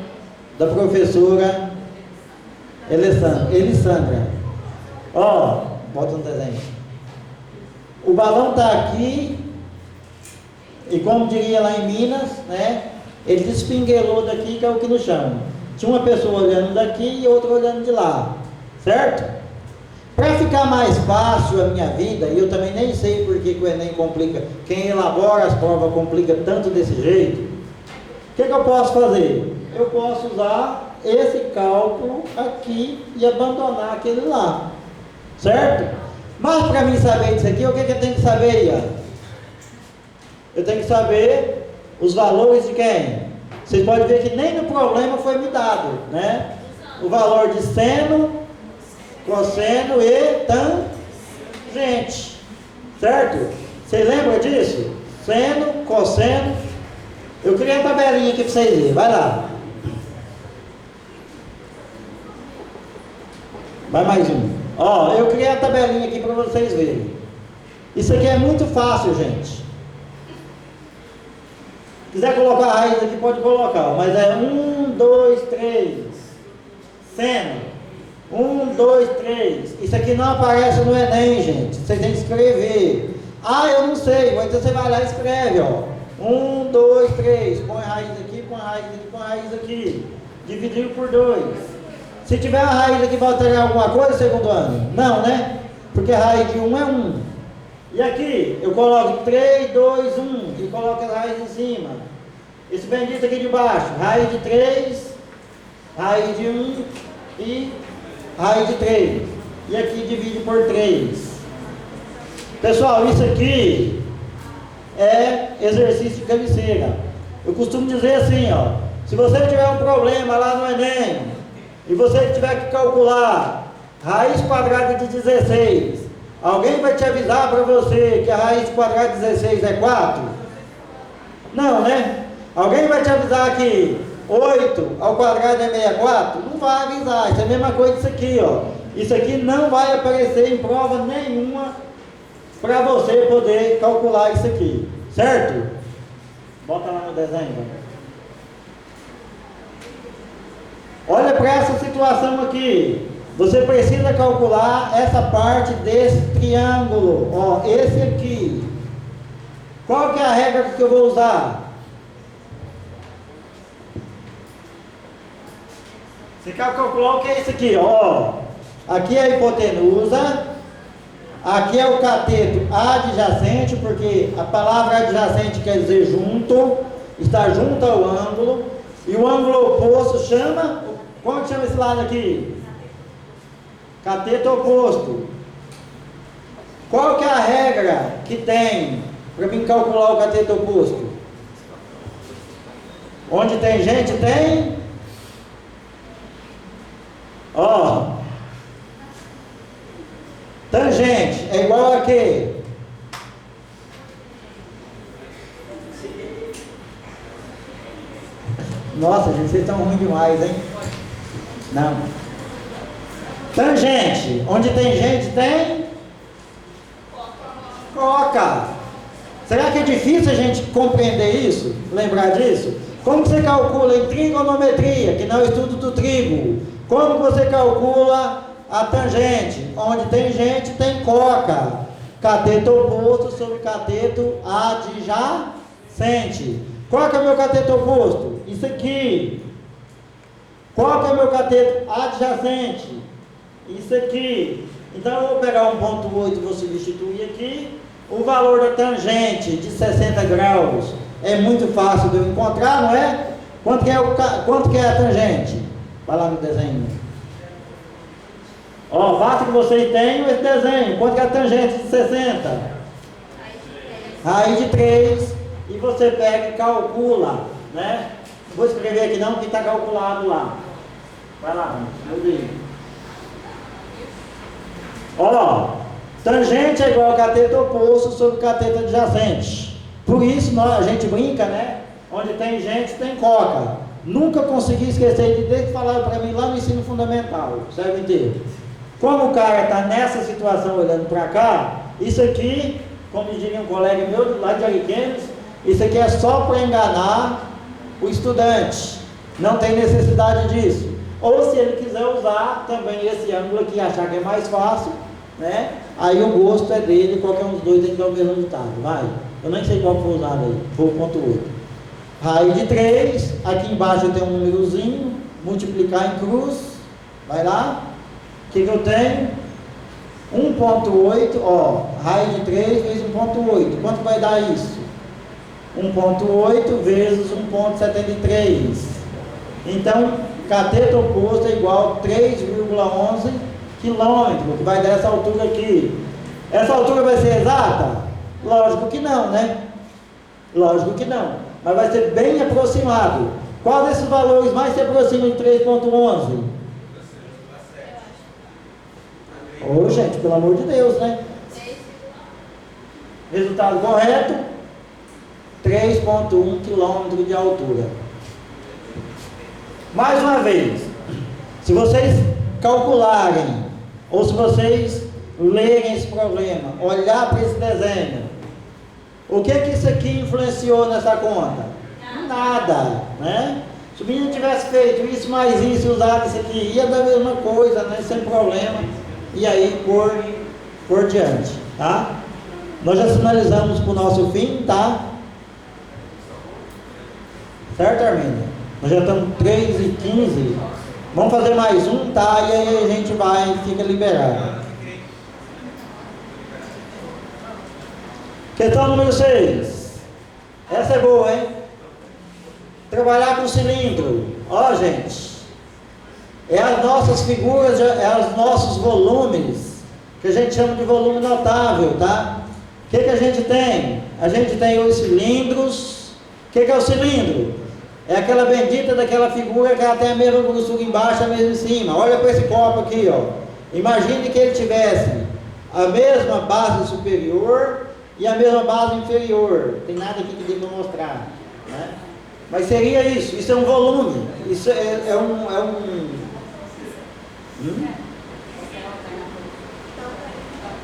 Elissandra. Ó, bota no desenho. O balão está aqui, e como diria lá em Minas, né? Ele despinguelou daqui, que é o que nos chama. Tinha uma pessoa olhando daqui e outra olhando de lá, certo? Para ficar mais fácil a minha vida, e eu também nem sei por que o Enem complica, quem elabora as provas complica tanto desse jeito, o que eu posso fazer? Eu posso usar esse cálculo aqui e abandonar aquele lá, certo? Mas para mim saber disso aqui, o que eu tenho que saber, Ian? Eu tenho que saber os valores de quem? Vocês podem ver que nem no problema foi me dado, né? O valor de seno, cosseno e tangente, certo? Vocês lembram disso? Seno, cosseno. Eu criei a tabelinha aqui para vocês verem, vai lá. Vai mais um. Ó, eu criei a tabelinha aqui para vocês verem. Isso aqui é muito fácil, gente. Se quiser colocar a raiz aqui, pode colocar. Mas é 1, 2, 3. Seno. 1, 2, 3. Isso aqui não aparece no Enem, gente. Vocês têm que escrever. Ah, eu não sei. Então você vai lá e escreve, ó. 1, 2, 3. Põe a raiz aqui, põe a raiz aqui, põe a raiz aqui. Dividido por 2. Se tiver a raiz aqui, vai alterar alguma coisa segundo ano? Não, né? Porque a raiz de 1 é 1. E aqui, eu coloco 3, 2, 1. E coloco a raiz em cima. Esse bendito aqui de baixo. Raiz de 3, raiz de 1 e raiz de 3. E aqui divide por 3. Pessoal, isso aqui é exercício de cabeceira. Eu costumo dizer assim, ó, se você tiver um problema lá no Enem, e você tiver que calcular raiz quadrada de 16, alguém vai te avisar para você que a raiz quadrada de 16 é 4? Não, né? Alguém vai te avisar que 8 ao quadrado é 64? Não vai avisar. Isso é a mesma coisa disso aqui, ó. Isso aqui não vai aparecer em prova nenhuma para você poder calcular isso aqui, certo? Bota lá no desenho. Olha para essa situação aqui. Você precisa calcular essa parte desse triângulo, ó, esse aqui. Qual que é a regra que eu vou usar? Você quer calcular o que é isso aqui, ó? Aqui é a hipotenusa, aqui é o cateto adjacente, porque a palavra adjacente quer dizer junto, está junto ao ângulo, e o ângulo oposto chama, como que chama esse lado aqui? Cateto oposto. Qual que é a regra que tem para mim calcular o cateto oposto? Onde tem gente, tem? Ó, tangente é igual a quê? Nossa, gente, vocês estão ruins demais, hein? Não. Tangente, onde tem gente, tem? Coca. Será que é difícil a gente compreender isso? Lembrar disso? Como você calcula em trigonometria, que não é o estudo do trigo? Como você calcula a tangente? Onde tem gente, tem coca. Cateto oposto sobre cateto adjacente. Qual que é o meu cateto oposto? Isso aqui. Qual que é o meu cateto adjacente? Isso aqui. Então eu vou pegar 1,8 e vou substituir aqui. O valor da tangente de 60 graus é muito fácil de eu encontrar, não é? Quanto que é a tangente? Vai lá no desenho. Ó, basta que vocês tenham esse desenho. Quanto que é a tangente de 60? Raiz de 3. E você pega e calcula, né? Não vou escrever aqui não, porque está calculado lá. Vai lá, meu Deus. Ó, tangente é igual a cateto oposto sobre cateto adjacente. Por isso a gente brinca, né? Onde tem gente, tem coca. Nunca consegui esquecer de desde que falaram para mim lá no ensino fundamental, serve inteiro. Como o cara está nessa situação olhando para cá, isso aqui, como diria um colega meu lá de Ariquemes, isso aqui é só para enganar o estudante. Não tem necessidade disso. Ou se ele quiser usar também esse ângulo aqui, achar que é mais fácil, né? Aí o gosto é dele, qualquer um dos dois tem que dar o mesmo resultado. Vai. Eu nem sei qual foi usado aí. Foi o ponto 8. Raiz de 3, aqui embaixo eu tenho um númerozinho, multiplicar em cruz, vai lá, o que eu tenho? 1,8, ó, raiz de 3 vezes 1,8, quanto vai dar isso? 1,8 vezes 1,73, então, cateto oposto é igual a 3,11 quilômetros, que vai dar essa altura aqui. Essa altura vai ser exata? Lógico que não, né? Lógico que não. Mas vai ser bem aproximado. Qual desses valores mais se aproxima de 3,11? Ô, gente, pelo amor de Deus, né? Resultado correto: 3,1 km de altura. Mais uma vez, se vocês calcularem, ou se vocês lerem esse problema, olhar para esse desenho, o que isso aqui influenciou nessa conta? Nada, né? Se o menino tivesse feito isso mais isso, usado isso aqui, ia dar a mesma coisa, né? Sem problema. E aí por diante, tá? Nós já sinalizamos para o nosso fim, tá? Certo, Arminda? Nós já estamos 3h15. Vamos fazer mais um, tá? E aí a gente vai, fica liberado. Questão número 6. Essa é boa, hein? Trabalhar com cilindro. Ó, gente. É as nossas figuras, é os nossos volumes, que a gente chama de volume notável, tá? O que a gente tem? a gente tem os cilindros. O que é o cilindro? É aquela bendita daquela figura que ela tem a mesma grossura embaixo, a mesma em cima. Olha para esse copo aqui, ó. Imagine que ele tivesse a mesma base superior e a mesma base inferior. Não tem nada aqui que dê para mostrar, né? Mas seria isso. Isso é um volume. Isso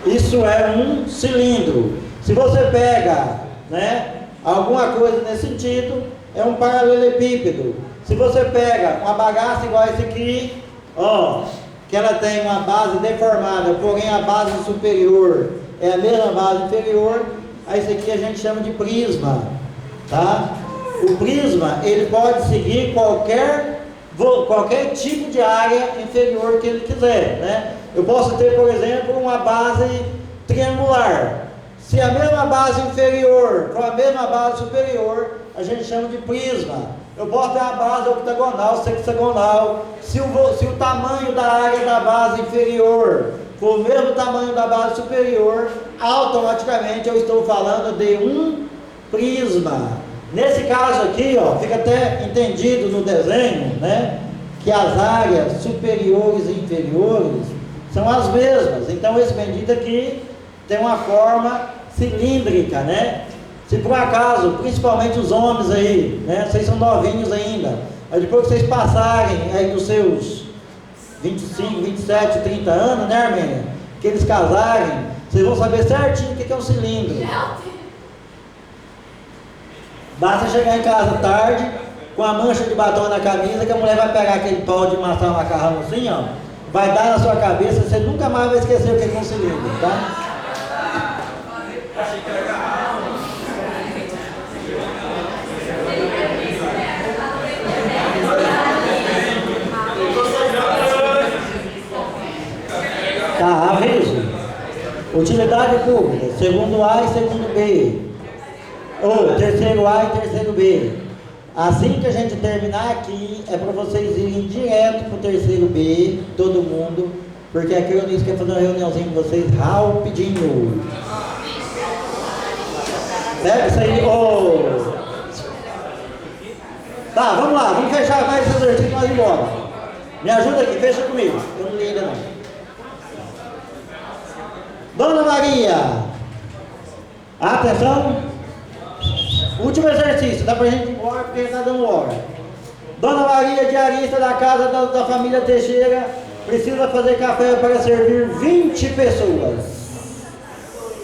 Isso é um cilindro. Se você pega, né, alguma coisa nesse sentido, é um paralelepípedo. Se você pega uma bagaça igual esse aqui, ó, que ela tem uma base deformada, porém a base superior é a mesma base inferior, aí esse aqui a gente chama de prisma, tá? O prisma, ele pode seguir qualquer tipo de área inferior que ele quiser, né? Eu posso ter, por exemplo, uma base triangular. Se a mesma base inferior for a mesma base superior, a gente chama de prisma. Eu posso ter uma base octagonal, sexagonal. Se o tamanho da área da base inferior for o mesmo tamanho da base superior, automaticamente eu estou falando de um prisma. Nesse caso aqui, ó, fica até entendido no desenho, né, que as áreas superiores e inferiores são as mesmas. Então esse bendito aqui tem uma forma cilíndrica, né? Se por acaso, principalmente os homens aí, né, vocês são novinhos ainda, mas depois que vocês passarem aí dos seus 25, 27, 30 anos, né, Armênia, que eles casarem, vocês vão saber certinho o que é um cilindro. Basta chegar em casa tarde, com a mancha de batom na camisa, que a mulher vai pegar aquele pau de maçã macarrão assim, ó, vai dar na sua cabeça, você nunca mais vai esquecer o que é um cilindro, tá? Tá, aviso. Utilidade pública, segundo A e segundo B. Ou terceiro A e terceiro B. Assim que a gente terminar aqui, é para vocês irem direto para o terceiro B, todo mundo, porque aqui o Eunício quer fazer uma reuniãozinha com vocês rapidinho. Pega isso aí, ô! Tá, vamos lá, vamos fechar mais esse exercício e nós ir embora. Me ajuda aqui, fecha comigo. Eu não li ainda não. Dona Maria, atenção, último exercício, dá pra gente ir embora porque está dando hora. Dona Maria, diarista da casa da família Teixeira, precisa fazer café para servir 20 pessoas.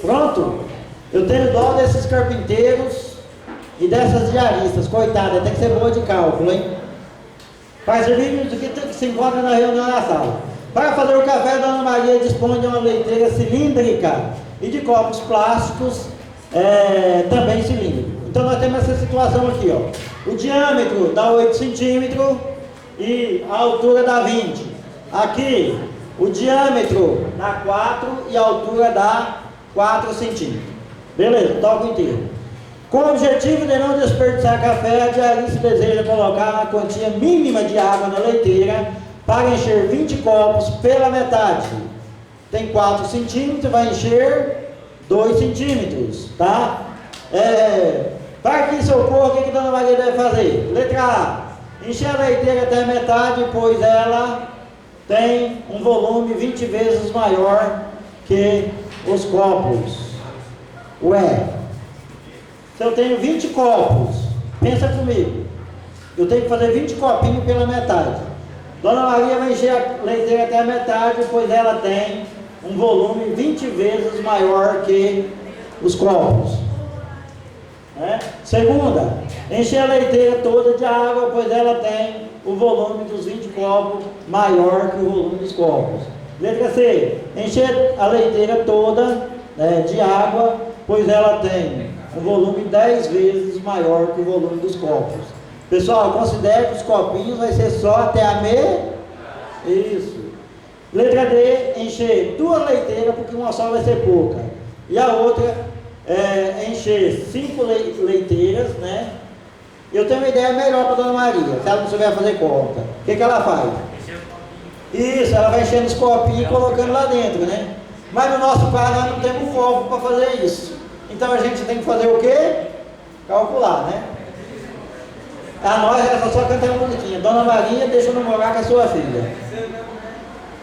Pronto? Eu tenho dó desses carpinteiros e dessas diaristas, coitada, tem que ser boa de cálculo, hein? Para servir do que se encontra na reunião na sala. Para fazer o café, Dona Maria dispõe de uma leiteira cilíndrica e de copos plásticos também cilíndricos. Então nós temos essa situação aqui, ó. O diâmetro dá 8 centímetros e a altura dá 20. Aqui, o diâmetro dá 4 e a altura dá 4 centímetros. Beleza, toca inteiro. Com o objetivo de não desperdiçar café, a diarista deseja colocar uma quantia mínima de água na leiteira para encher 20 copos pela metade. Tem 4 centímetros, vai encher 2 centímetros, tá? Para que isso ocorra, o que a Dona Maria deve fazer? Letra A, encher a leiteira até a metade, pois ela tem um volume 20 vezes maior que os copos. Ué, se eu tenho 20 copos, pensa comigo, eu tenho que fazer 20 copinhos pela metade. Dona Maria vai encher a leiteira até a metade, pois ela tem um volume 20 vezes maior que os copos. Segunda, encher a leiteira toda de água, pois ela tem o volume dos 20 copos maior que o volume dos copos. Letra C, encher a leiteira toda de água, pois ela tem um volume 10 vezes maior que o volume dos copos. Pessoal, considere que os copinhos vai ser só até a Isso. Letra D, encher 2 leiteiras, porque uma só vai ser pouca. E a outra encher 5 leiteiras, né? Eu tenho uma ideia melhor para Dona Maria, se ela não souber fazer conta. O que ela faz? Isso, ela vai enchendo os copinhos e colocando lá dentro, né? Mas no nosso caso nós não temos copo para fazer isso. Então a gente tem que fazer o quê? Calcular, né? A nós era só cantar uma musiquinha. Dona Maria deixa eu namorar com a sua filha.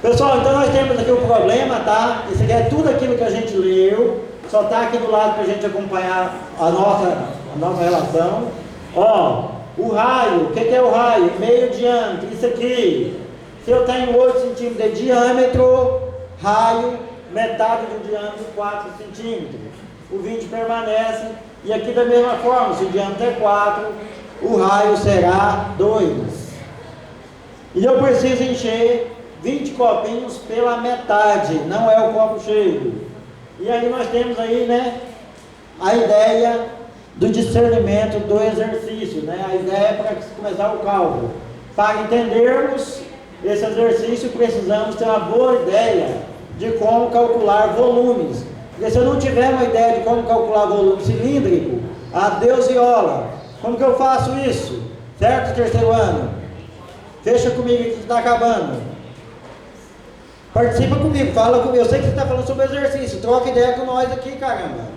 Pessoal, então nós temos aqui o problema, tá? Isso aqui é tudo aquilo que a gente leu. Só está aqui do lado para a gente acompanhar a nossa relação. Ó, o raio, o que é o raio? Meio diâmetro, isso aqui. Se eu tenho 8 centímetros de diâmetro, raio, metade do diâmetro, 4 centímetros. O 20 permanece. E aqui da mesma forma, se o diâmetro é 4, o raio será 2. E eu preciso encher 20 copinhos pela metade, não é o copo cheio. E aí nós temos aí, né, a ideia do discernimento do exercício, né? A ideia é para começar o cálculo. Para entendermos esse exercício, precisamos ter uma boa ideia de como calcular volumes. Porque se eu não tiver uma ideia de como calcular volume cilíndrico, adeus viola. Como que eu faço isso? Certo, terceiro ano? Fecha comigo que está acabando. Participa comigo, fala comigo. Eu sei que você está falando sobre exercício. Troca ideia com nós aqui, caramba.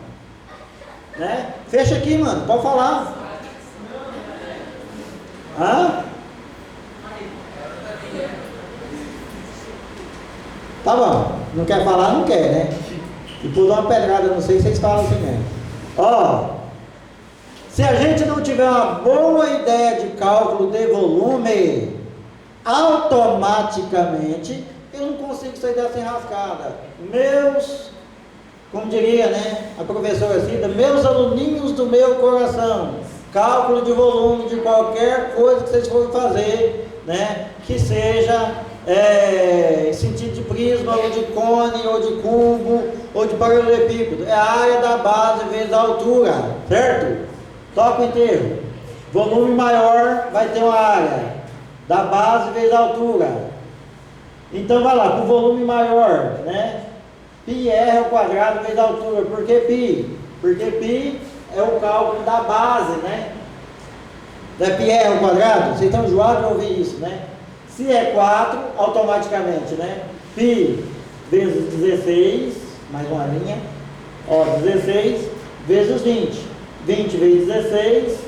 Né? Fecha aqui, mano. Pode falar. Hã? Tá bom. Não quer falar, não quer, né? E por dar uma pedrada, não sei se vocês falam assim mesmo. Ó, se a gente não tiver uma boa ideia de cálculo de volume, automaticamente eu não consigo sair dessa enrascada. Como diria, né, a professora Cida, meus aluninhos do meu coração, cálculo de volume de qualquer coisa que vocês forem fazer, né, que seja sentido de prisma, ou de cone, ou de cubo, ou de paralelepípedo, é a área da base vezes a altura, certo? Toca inteiro. Volume maior vai ter uma área da base vezes a altura. Então vai lá, com volume maior, né? Πr ao quadrado vezes a altura. Por que π? Porque π é o cálculo da base, né? Não é Πr ao quadrado? Vocês estão enjoados de ouvir isso, né? Se é 4, automaticamente, né? Π vezes 16, mais uma linha, ó, 16 vezes 20. 20 vezes 16,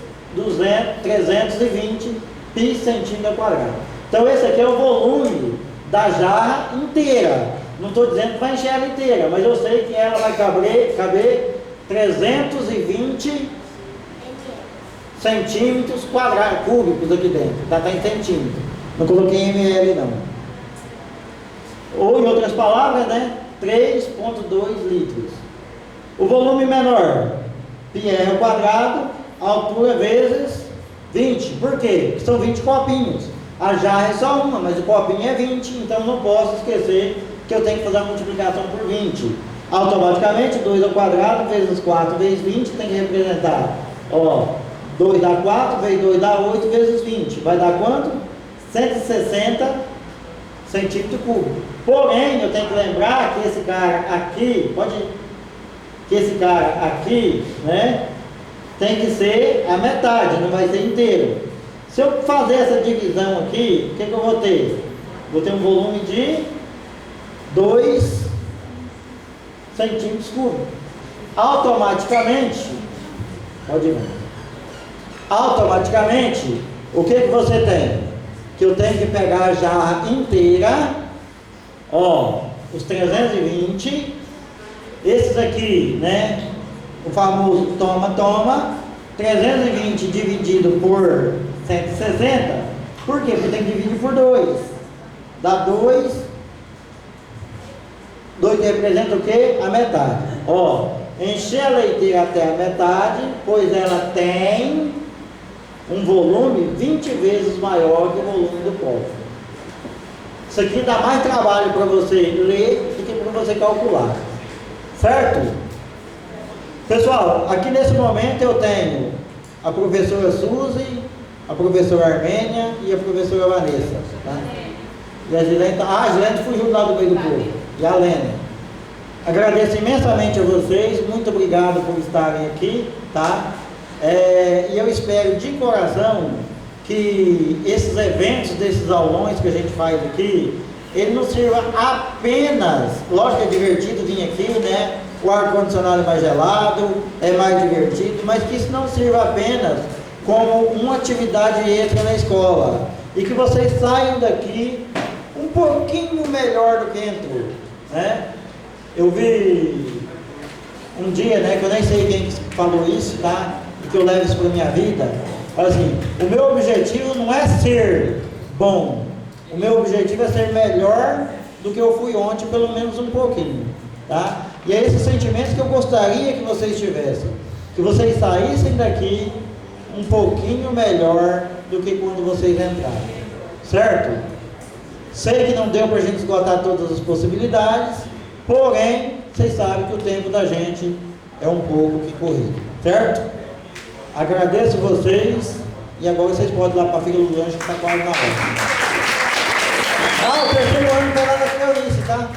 320 π centímetro ao quadrado. Então esse aqui é o volume da jarra inteira. Não estou dizendo que vai encher ela inteira, mas eu sei que ela vai caber 320 centímetros quadrados, cúbicos aqui dentro. Está em centímetro. Não coloquei em ml não. Ou em outras palavras, né? 3,2 litros. O volume menor, πr ao quadrado, altura vezes 20. Por quê? Porque são 20 copinhos. A jarra é só uma, mas o copinho é 20, então não posso esquecer que eu tenho que fazer a multiplicação por 20. Automaticamente, 2 ao quadrado vezes 4 vezes 20 tem que representar, ó, 2 dá 4, vezes 2 dá 8 vezes 20. Vai dar quanto? 160 centímetros cúbicos. Porém, eu tenho que lembrar que esse cara aqui, né, tem que ser a metade, não vai ser inteiro. Se eu fazer essa divisão aqui, o que eu vou ter? Vou ter um volume de 2 centímetros cúbicos. Automaticamente, o que você tem? Que eu tenho que pegar a jarra inteira, ó, os 320, esses aqui, né, o famoso toma, 320 dividido por 160, por quê? Porque tem que dividir por 2, dá 2 representa o quê? A metade. Ó, encher a leiteira até a metade, pois ela tem um volume 20 vezes maior que o volume do copo. Isso aqui dá mais trabalho para você ler do que para você calcular, certo? Pessoal, aqui nesse momento eu tenho a professora Suzy, a professora Armênia e a professora Vanessa, tá? E a Gilene, a Gilene fugiu lá do meio do povo, e a Lena. Agradeço imensamente a vocês, muito obrigado por estarem aqui, tá? E eu espero de coração que esses eventos, desses aulões que a gente faz aqui, ele não sirva apenas, lógico que é divertido vir aqui, né? o ar-condicionado é mais gelado, é mais divertido, mas que isso não sirva apenas como uma atividade extra na escola. E que vocês saiam daqui um pouquinho melhor do que entrou, né? Eu vi um dia, né, que eu nem sei quem falou isso, tá? E que eu levo isso para minha vida. Assim, o meu objetivo não é ser bom, o meu objetivo é ser melhor do que eu fui ontem, pelo menos um pouquinho, tá? E é esse sentimento que eu gostaria que vocês tivessem, que vocês saíssem daqui um pouquinho melhor do que quando vocês entraram, certo? Sei que não deu para a gente esgotar todas as possibilidades, porém, vocês sabem que o tempo da gente é um pouco que corrido, certo? Agradeço vocês e agora vocês podem ir lá para a fila do lanche que está quase na hora. Ah, o terceiro ano vai lá da Cleonice, tá?